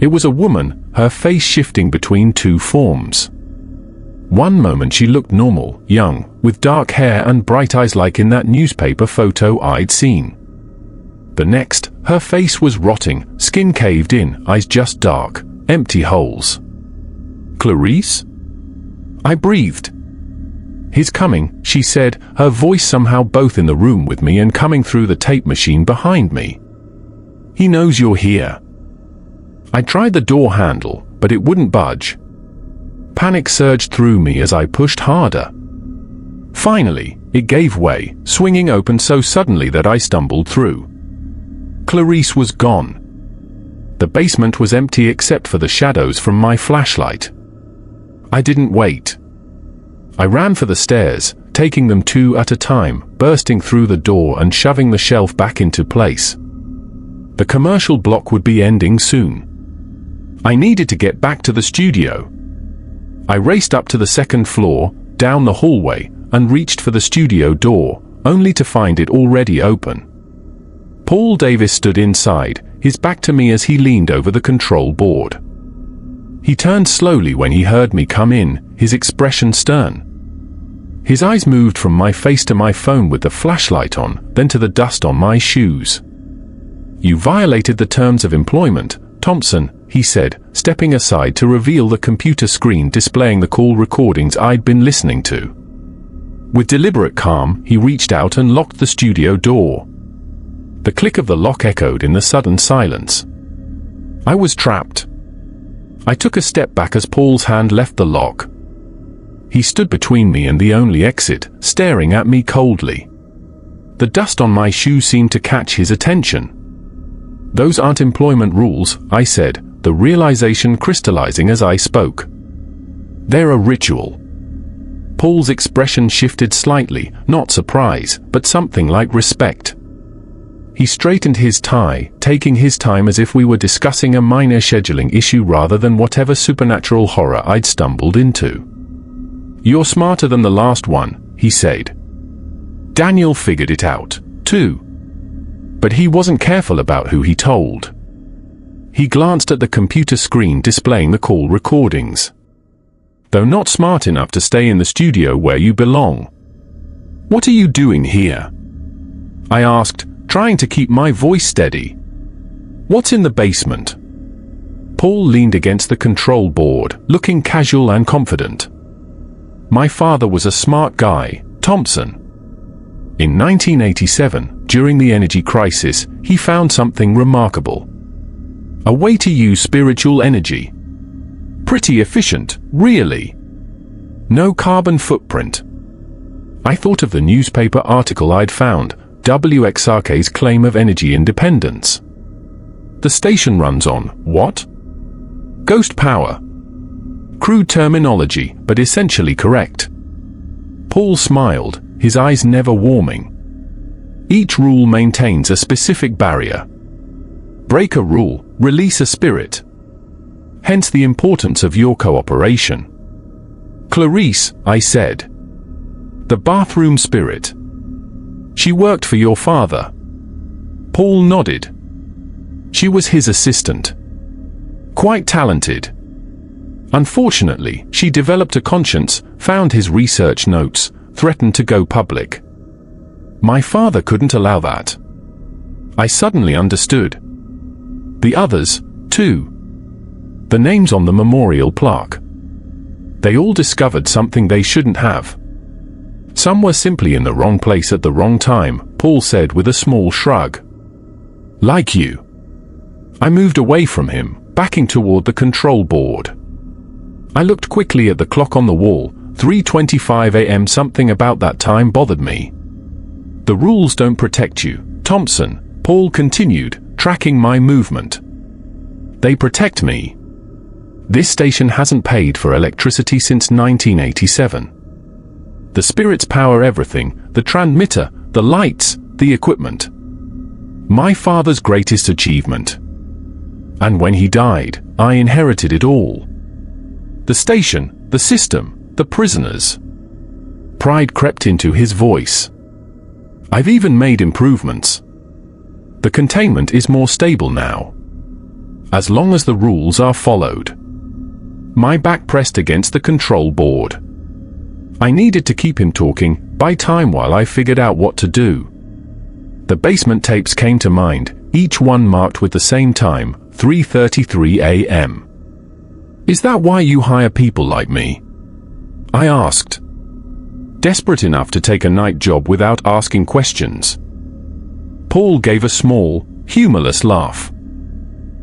It was a woman, her face shifting between two forms. One moment she looked normal, young, with dark hair and bright eyes like in that newspaper photo I'd seen. The next, her face was rotting, skin caved in, eyes just dark, empty holes. "Clarice?" I breathed. "He's coming," she said, her voice somehow both in the room with me and coming through the tape machine behind me. "He knows you're here." I tried the door handle, but it wouldn't budge. Panic surged through me as I pushed harder. Finally, it gave way, swinging open so suddenly that I stumbled through. Clarice was gone. The basement was empty except for the shadows from my flashlight. I didn't wait. I ran for the stairs, taking them two at a time, bursting through the door and shoving the shelf back into place. The commercial block would be ending soon. I needed to get back to the studio. I raced up to the second floor, down the hallway, and reached for the studio door, only to find it already open. Paul Davis stood inside, his back to me as he leaned over the control board. He turned slowly when he heard me come in, his expression stern. His eyes moved from my face to my phone with the flashlight on, then to the dust on my shoes. "You violated the terms of employment, Thompson," he said, stepping aside to reveal the computer screen displaying the call recordings I'd been listening to. With deliberate calm, he reached out and locked the studio door. The click of the lock echoed in the sudden silence. I was trapped. I took a step back as Paul's hand left the lock. He stood between me and the only exit, staring at me coldly. The dust on my shoe seemed to catch his attention. "Those aren't employment rules," I said, the realization crystallizing as I spoke. "They're a ritual." Paul's expression shifted slightly, not surprise, but something like respect. He straightened his tie, taking his time as if we were discussing a minor scheduling issue rather than whatever supernatural horror I'd stumbled into. "You're smarter than the last one," he said. "Daniel figured it out, too. But he wasn't careful about who he told." He glanced at the computer screen displaying the call recordings. though not smart enough to stay in the studio where you belong. "What are you doing here?" I asked, trying to keep my voice steady. "What's in the basement?" Paul leaned against the control board, looking casual and confident. "My father was a smart guy, Thompson. In 1987, during the energy crisis, he found something remarkable. A way to use spiritual energy. Pretty efficient, really. No carbon footprint." I thought of the newspaper article I'd found, WXRK's claim of energy independence. The station runs on, what? Ghost power. Crude terminology, but essentially correct. Paul smiled, his eyes never warming. "Each rule maintains a specific barrier. Break a rule, release a spirit. Hence the importance of your cooperation." "Clarice," I said. "The bathroom spirit. She worked for your father." Paul nodded. "She was his assistant. Quite talented. Unfortunately, she developed a conscience, found his research notes, threatened to go public. My father couldn't allow that." I suddenly understood. The others, too. The names on the memorial plaque. They all discovered something they shouldn't have. Some were simply in the wrong place at the wrong time, Paul said with a small shrug. "Like you." I moved away from him, backing toward the control board. I looked quickly at the clock on the wall, 3:25 a.m. Something about that time bothered me. "The rules don't protect you, Thompson," Paul continued, tracking my movement. "They protect me. This station hasn't paid for electricity since 1987. The spirits power everything, the transmitter, the lights, the equipment. My father's greatest achievement. And when he died, I inherited it all. The station, the system, the prisoners." Pride crept into his voice. "I've even made improvements. The containment is more stable now. As long as the rules are followed." My back pressed against the control board. I needed to keep him talking, buy time while I figured out what to do. The basement tapes came to mind, each one marked with the same time, 3:33 a.m. "Is that why you hire people like me?" I asked. Desperate enough to take a night job without asking questions. Paul gave a small, humorless laugh.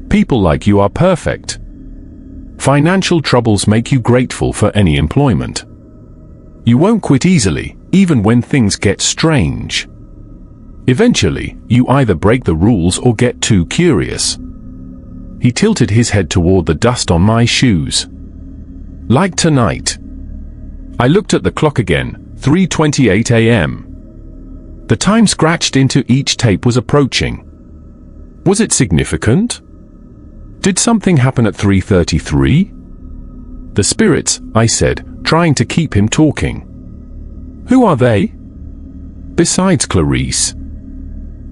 "People like you are perfect. Financial troubles make you grateful for any employment. You won't quit easily, even when things get strange. Eventually, you either break the rules or get too curious." He tilted his head toward the dust on my shoes. "Like tonight." I looked at the clock again, 3:28 a.m. The time scratched into each tape was approaching. Was it significant? Did something happen at 3:33? "The spirits," I said, trying to keep him talking. "Who are they?" "Besides Clarice."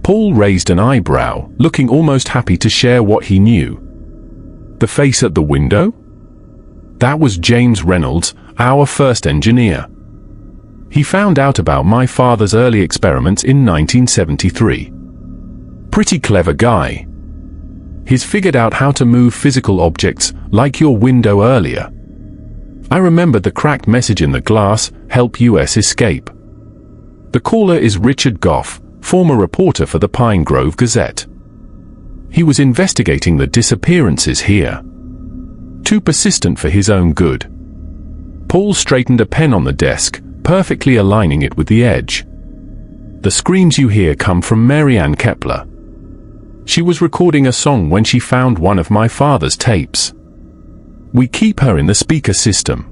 Paul raised an eyebrow, looking almost happy to share what he knew. "The face at the window? That was James Reynolds, our first engineer. He found out about my father's early experiments in 1973. Pretty clever guy. He's figured out how to move physical objects, like your window earlier. I remembered the cracked message in the glass, help US escape. The caller is Richard Goff, former reporter for the Pine Grove Gazette. He was investigating the disappearances here. Too persistent for his own good." Paul straightened a pen on the desk, perfectly aligning it with the edge. "The screams you hear come from Mary Ann Kepler. She was recording a song when she found one of my father's tapes. We keep her in the speaker system.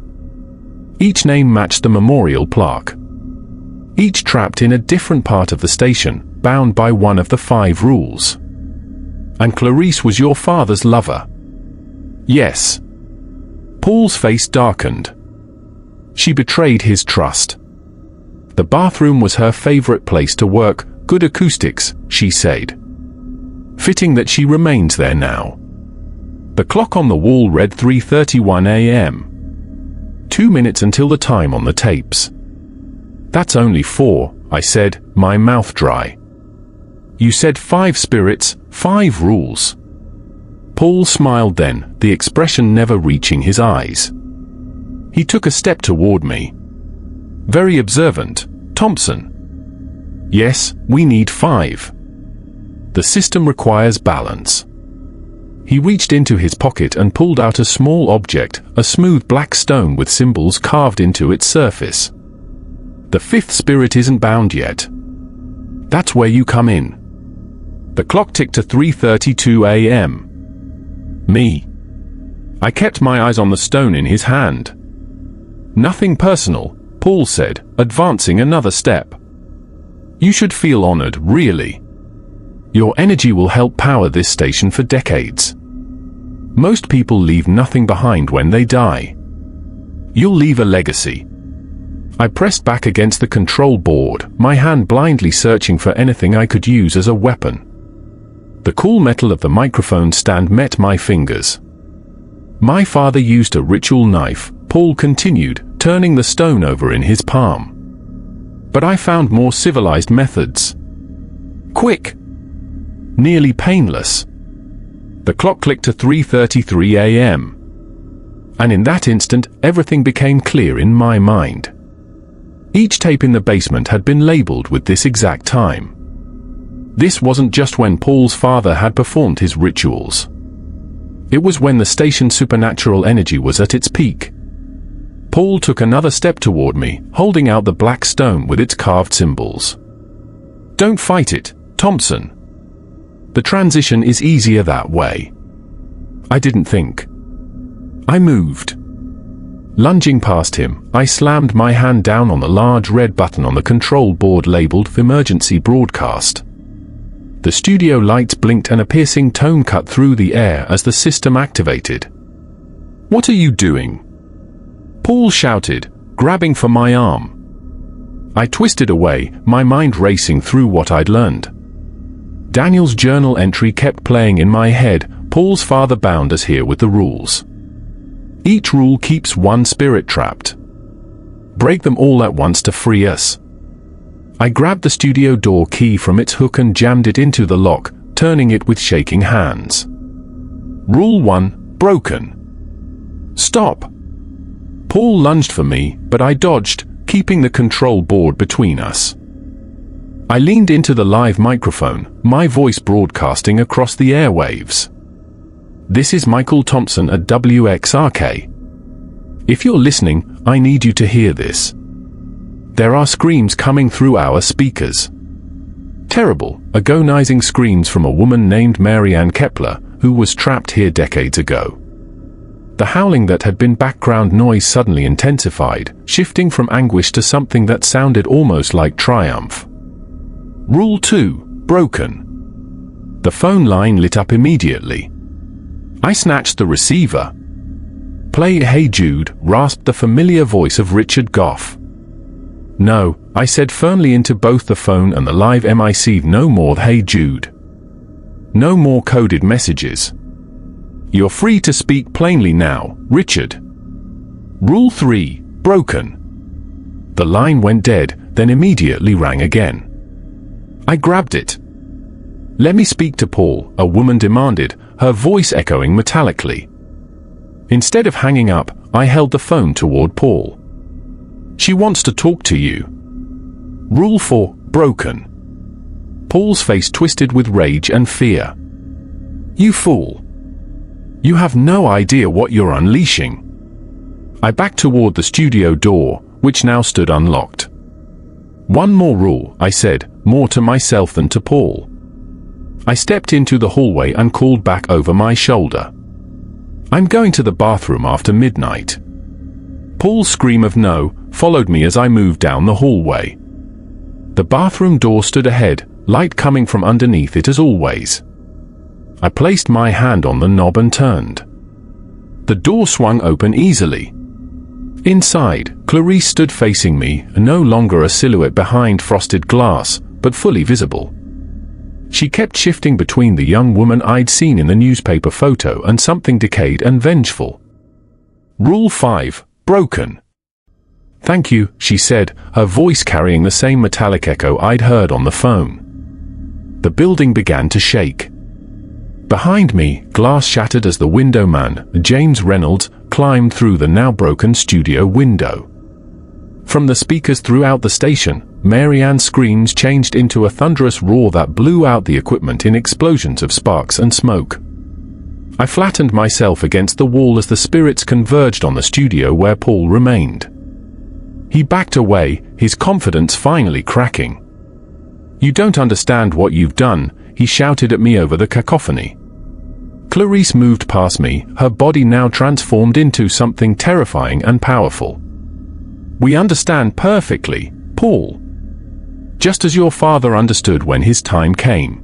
Each name matched the memorial plaque. Each trapped in a different part of the station, bound by one of the 5 rules. And Clarice was your father's lover." "Yes." Paul's face darkened. "She betrayed his trust. The bathroom was her favorite place to work, good acoustics, she said. Fitting that she remains there now." The clock on the wall read 3:31 a.m. 2 minutes until the time on the tapes. That's only 4, I said, my mouth dry. You said 5 spirits, 5 rules. Paul smiled then, the expression never reaching his eyes. He took a step toward me. Very observant, Thompson. Yes, we need 5. The system requires balance. He reached into his pocket and pulled out a small object, a smooth black stone with symbols carved into its surface. The 5th spirit isn't bound yet. That's where you come in. The clock ticked to 3:32 a.m. Me. I kept my eyes on the stone in his hand. Nothing personal, Paul said, advancing another step. You should feel honored, really. Your energy will help power this station for decades. Most people leave nothing behind when they die. You'll leave a legacy. I pressed back against the control board, my hand blindly searching for anything I could use as a weapon. The cool metal of the microphone stand met my fingers. My father used a ritual knife, Paul continued, turning the stone over in his palm. But I found more civilized methods. Quick. Nearly painless. The clock clicked to 3:33 a.m. And in that instant, everything became clear in my mind. Each tape in the basement had been labeled with this exact time. This wasn't just when Paul's father had performed his rituals. It was when the station's supernatural energy was at its peak. Paul took another step toward me, holding out the black stone with its carved symbols. Don't fight it, Thompson. The transition is easier that way. I didn't think. I moved. Lunging past him, I slammed my hand down on the large red button on the control board labeled Emergency Broadcast. The studio lights blinked and a piercing tone cut through the air as the system activated. What are you doing? Paul shouted, grabbing for my arm. I twisted away, my mind racing through what I'd learned. Daniel's journal entry kept playing in my head. Paul's father bound us here with the rules. Each rule keeps one spirit trapped. Break them all at once to free us. I grabbed the studio door key from its hook and jammed it into the lock, turning it with shaking hands. Rule 1, broken. Stop. Paul lunged for me, but I dodged, keeping the control board between us. I leaned into the live microphone, my voice broadcasting across the airwaves. This is Michael Thompson at WXRK. If you're listening, I need you to hear this. There are screams coming through our speakers. Terrible, agonizing screams from a woman named Mary Ann Kepler, who was trapped here decades ago. The howling that had been background noise suddenly intensified, shifting from anguish to something that sounded almost like triumph. Rule 2, broken. The phone line lit up immediately. I snatched the receiver. Play Hey Jude, rasped the familiar voice of Richard Goff. No, I said firmly into both the phone and the live mic, no more Hey Jude. No more coded messages. You're free to speak plainly now, Richard. Rule 3, broken. The line went dead, then immediately rang again. I grabbed it. Let me speak to Paul, a woman demanded, her voice echoing metallically. Instead of hanging up, I held the phone toward Paul. She wants to talk to you. Rule 4, broken. Paul's face twisted with rage and fear. You fool. You have no idea what you're unleashing. I backed toward the studio door, which now stood unlocked. One more rule, I said, more to myself than to Paul. I stepped into the hallway and called back over my shoulder. I'm going to the bathroom after midnight. Paul's scream of no followed me as I moved down the hallway. The bathroom door stood ahead, light coming from underneath it as always. I placed my hand on the knob and turned. The door swung open easily. Inside, Clarice stood facing me, no longer a silhouette behind frosted glass, but fully visible. She kept shifting between the young woman I'd seen in the newspaper photo and something decayed and vengeful. Rule 5, Broken. Thank you, she said, her voice carrying the same metallic echo I'd heard on the phone. The building began to shake. Behind me, glass shattered as the window man, James Reynolds, climbed through the now broken studio window. From the speakers throughout the station, Mary Ann's screams changed into a thunderous roar that blew out the equipment in explosions of sparks and smoke. I flattened myself against the wall as the spirits converged on the studio where Paul remained. He backed away, his confidence finally cracking. "You don't understand what you've done," he shouted at me over the cacophony. Clarice moved past me, her body now transformed into something terrifying and powerful. "We understand perfectly, Paul. Just as your father understood when his time came."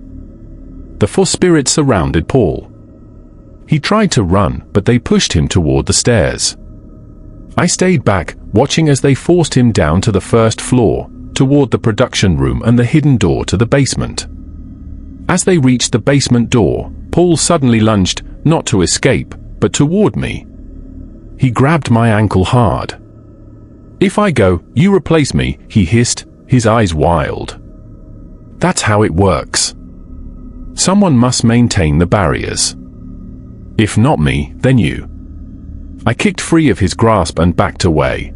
The four spirits surrounded Paul. He tried to run, but they pushed him toward the stairs. I stayed back, watching as they forced him down to the first floor, toward the production room and the hidden door to the basement. As they reached the basement door, Paul suddenly lunged, not to escape, but toward me. He grabbed my ankle hard. "If I go, you replace me," he hissed, his eyes wild. "That's how it works. Someone must maintain the barriers. If not me, then you." I kicked free of his grasp and backed away.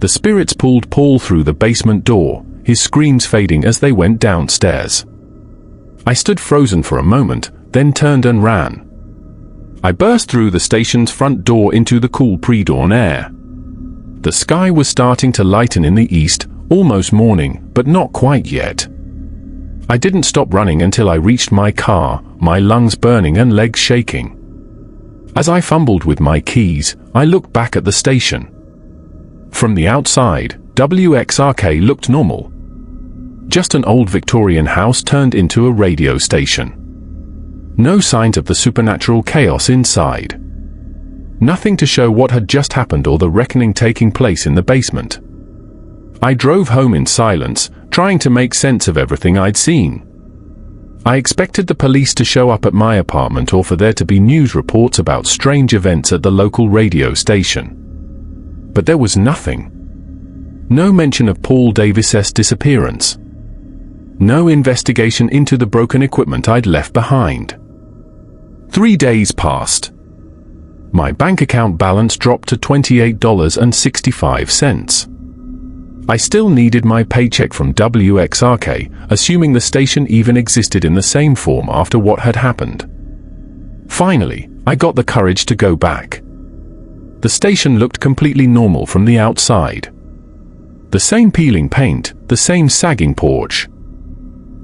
The spirits pulled Paul through the basement door, his screams fading as they went downstairs. I stood frozen for a moment, then turned and ran. I burst through the station's front door into the cool pre-dawn air. The sky was starting to lighten in the east, almost morning, but not quite yet. I didn't stop running until I reached my car, my lungs burning and legs shaking. As I fumbled with my keys, I looked back at the station. From the outside, WXRK looked normal. Just an old Victorian house turned into a radio station. No signs of the supernatural chaos inside. Nothing to show what had just happened or the reckoning taking place in the basement. I drove home in silence, trying to make sense of everything I'd seen. I expected the police to show up at my apartment or for there to be news reports about strange events at the local radio station. But there was nothing. No mention of Paul Davis's disappearance. No investigation into the broken equipment I'd left behind. 3 days passed. My bank account balance dropped to $28.65. I still needed my paycheck from WXRK, assuming the station even existed in the same form after what had happened. Finally, I got the courage to go back. The station looked completely normal from the outside. The same peeling paint, the same sagging porch.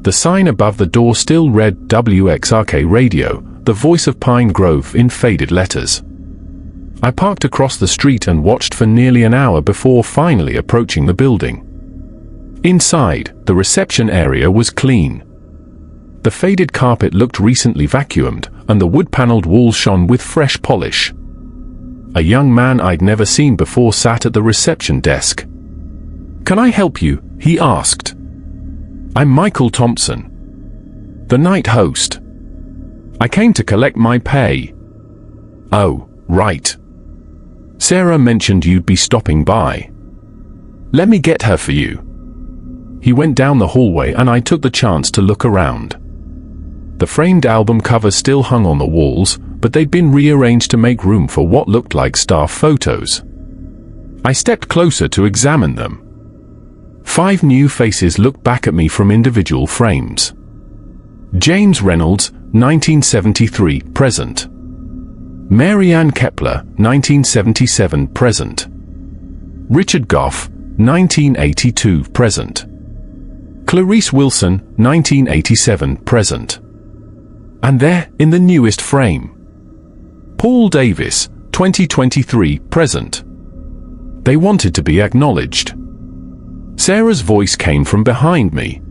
The sign above the door still read WXRK Radio, the voice of Pine Grove in faded letters. I parked across the street and watched for nearly an hour before finally approaching the building. Inside, the reception area was clean. The faded carpet looked recently vacuumed, and the wood-paneled walls shone with fresh polish. A young man I'd never seen before sat at the reception desk. "Can I help you?" he asked. "I'm Michael Thompson, the night host. I came to collect my pay." "Oh, right. Sarah mentioned you'd be stopping by. Let me get her for you." He went down the hallway and I took the chance to look around. The framed album covers still hung on the walls, but they'd been rearranged to make room for what looked like staff photos. I stepped closer to examine them. 5 new faces looked back at me from individual frames. James Reynolds, 1973, present. Mary Ann Kepler, 1977, present. Richard Goff, 1982, present. Clarice Wilson, 1987, present. And there, in the newest frame, Paul Davis, 2023, present. They wanted to be acknowledged. Sarah's voice came from behind me.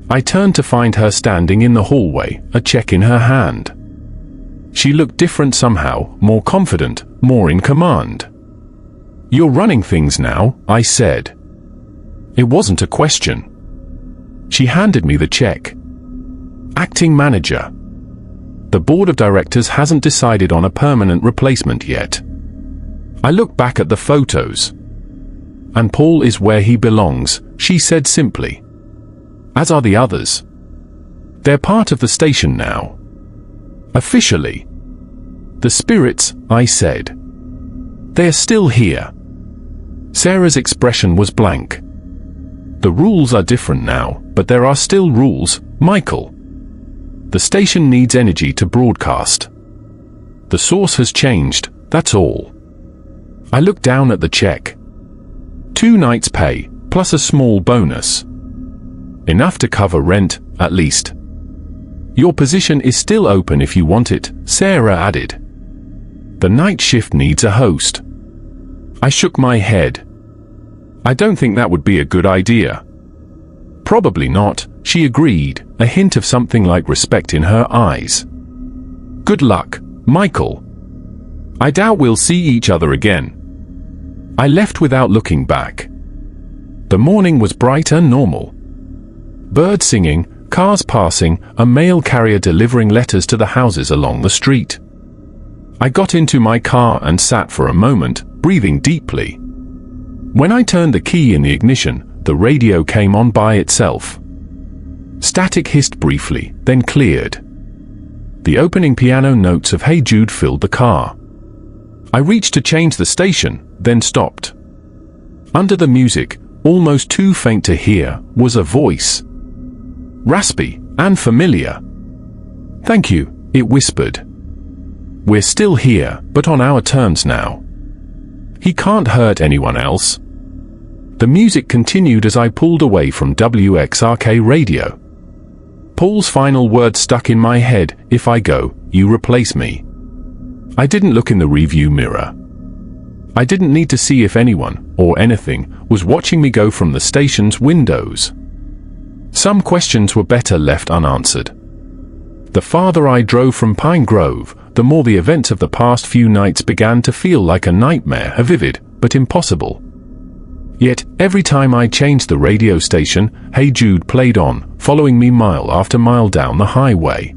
I turned to find her standing in the hallway, a check in her hand. She looked different somehow, more confident, more in command. "You're running things now," I said. It wasn't a question. She handed me the check. "Acting manager. The board of directors hasn't decided on a permanent replacement yet." I looked back at the photos. And Paul is where he belongs, she said simply. As are the others. They're part of the station now. Officially. The spirits, I said. They're still here. Sarah's expression was blank. The rules are different now, but there are still rules, Michael. The station needs energy to broadcast. The source has changed, that's all. I looked down at the check. 2 nights' pay, plus a small bonus. Enough to cover rent, at least. Your position is still open if you want it, Sarah added. The night shift needs a host. I shook my head. I don't think that would be a good idea. Probably not, she agreed, a hint of something like respect in her eyes. Good luck, Michael. I doubt we'll see each other again. I left without looking back. The morning was bright and normal. Birds singing, cars passing, a mail carrier delivering letters to the houses along the street. I got into my car and sat for a moment, breathing deeply. When I turned the key in the ignition, the radio came on by itself. Static hissed briefly, then cleared. The opening piano notes of Hey Jude filled the car. I reached to change the station, then stopped. Under the music, almost too faint to hear, was a voice. Raspy and familiar. Thank you, it whispered. We're still here, but on our terms now. He can't hurt anyone else. The music continued as I pulled away from WXRK radio. Paul's final words stuck in my head, if I go, you replace me. I didn't look in the review mirror. I didn't need to see if anyone, or anything, was watching me go from the station's windows. Some questions were better left unanswered. The farther I drove from Pine Grove, the more the events of the past few nights began to feel like a nightmare, a vivid, but impossible. Yet, every time I changed the radio station, Hey Jude played on, following me mile after mile down the highway.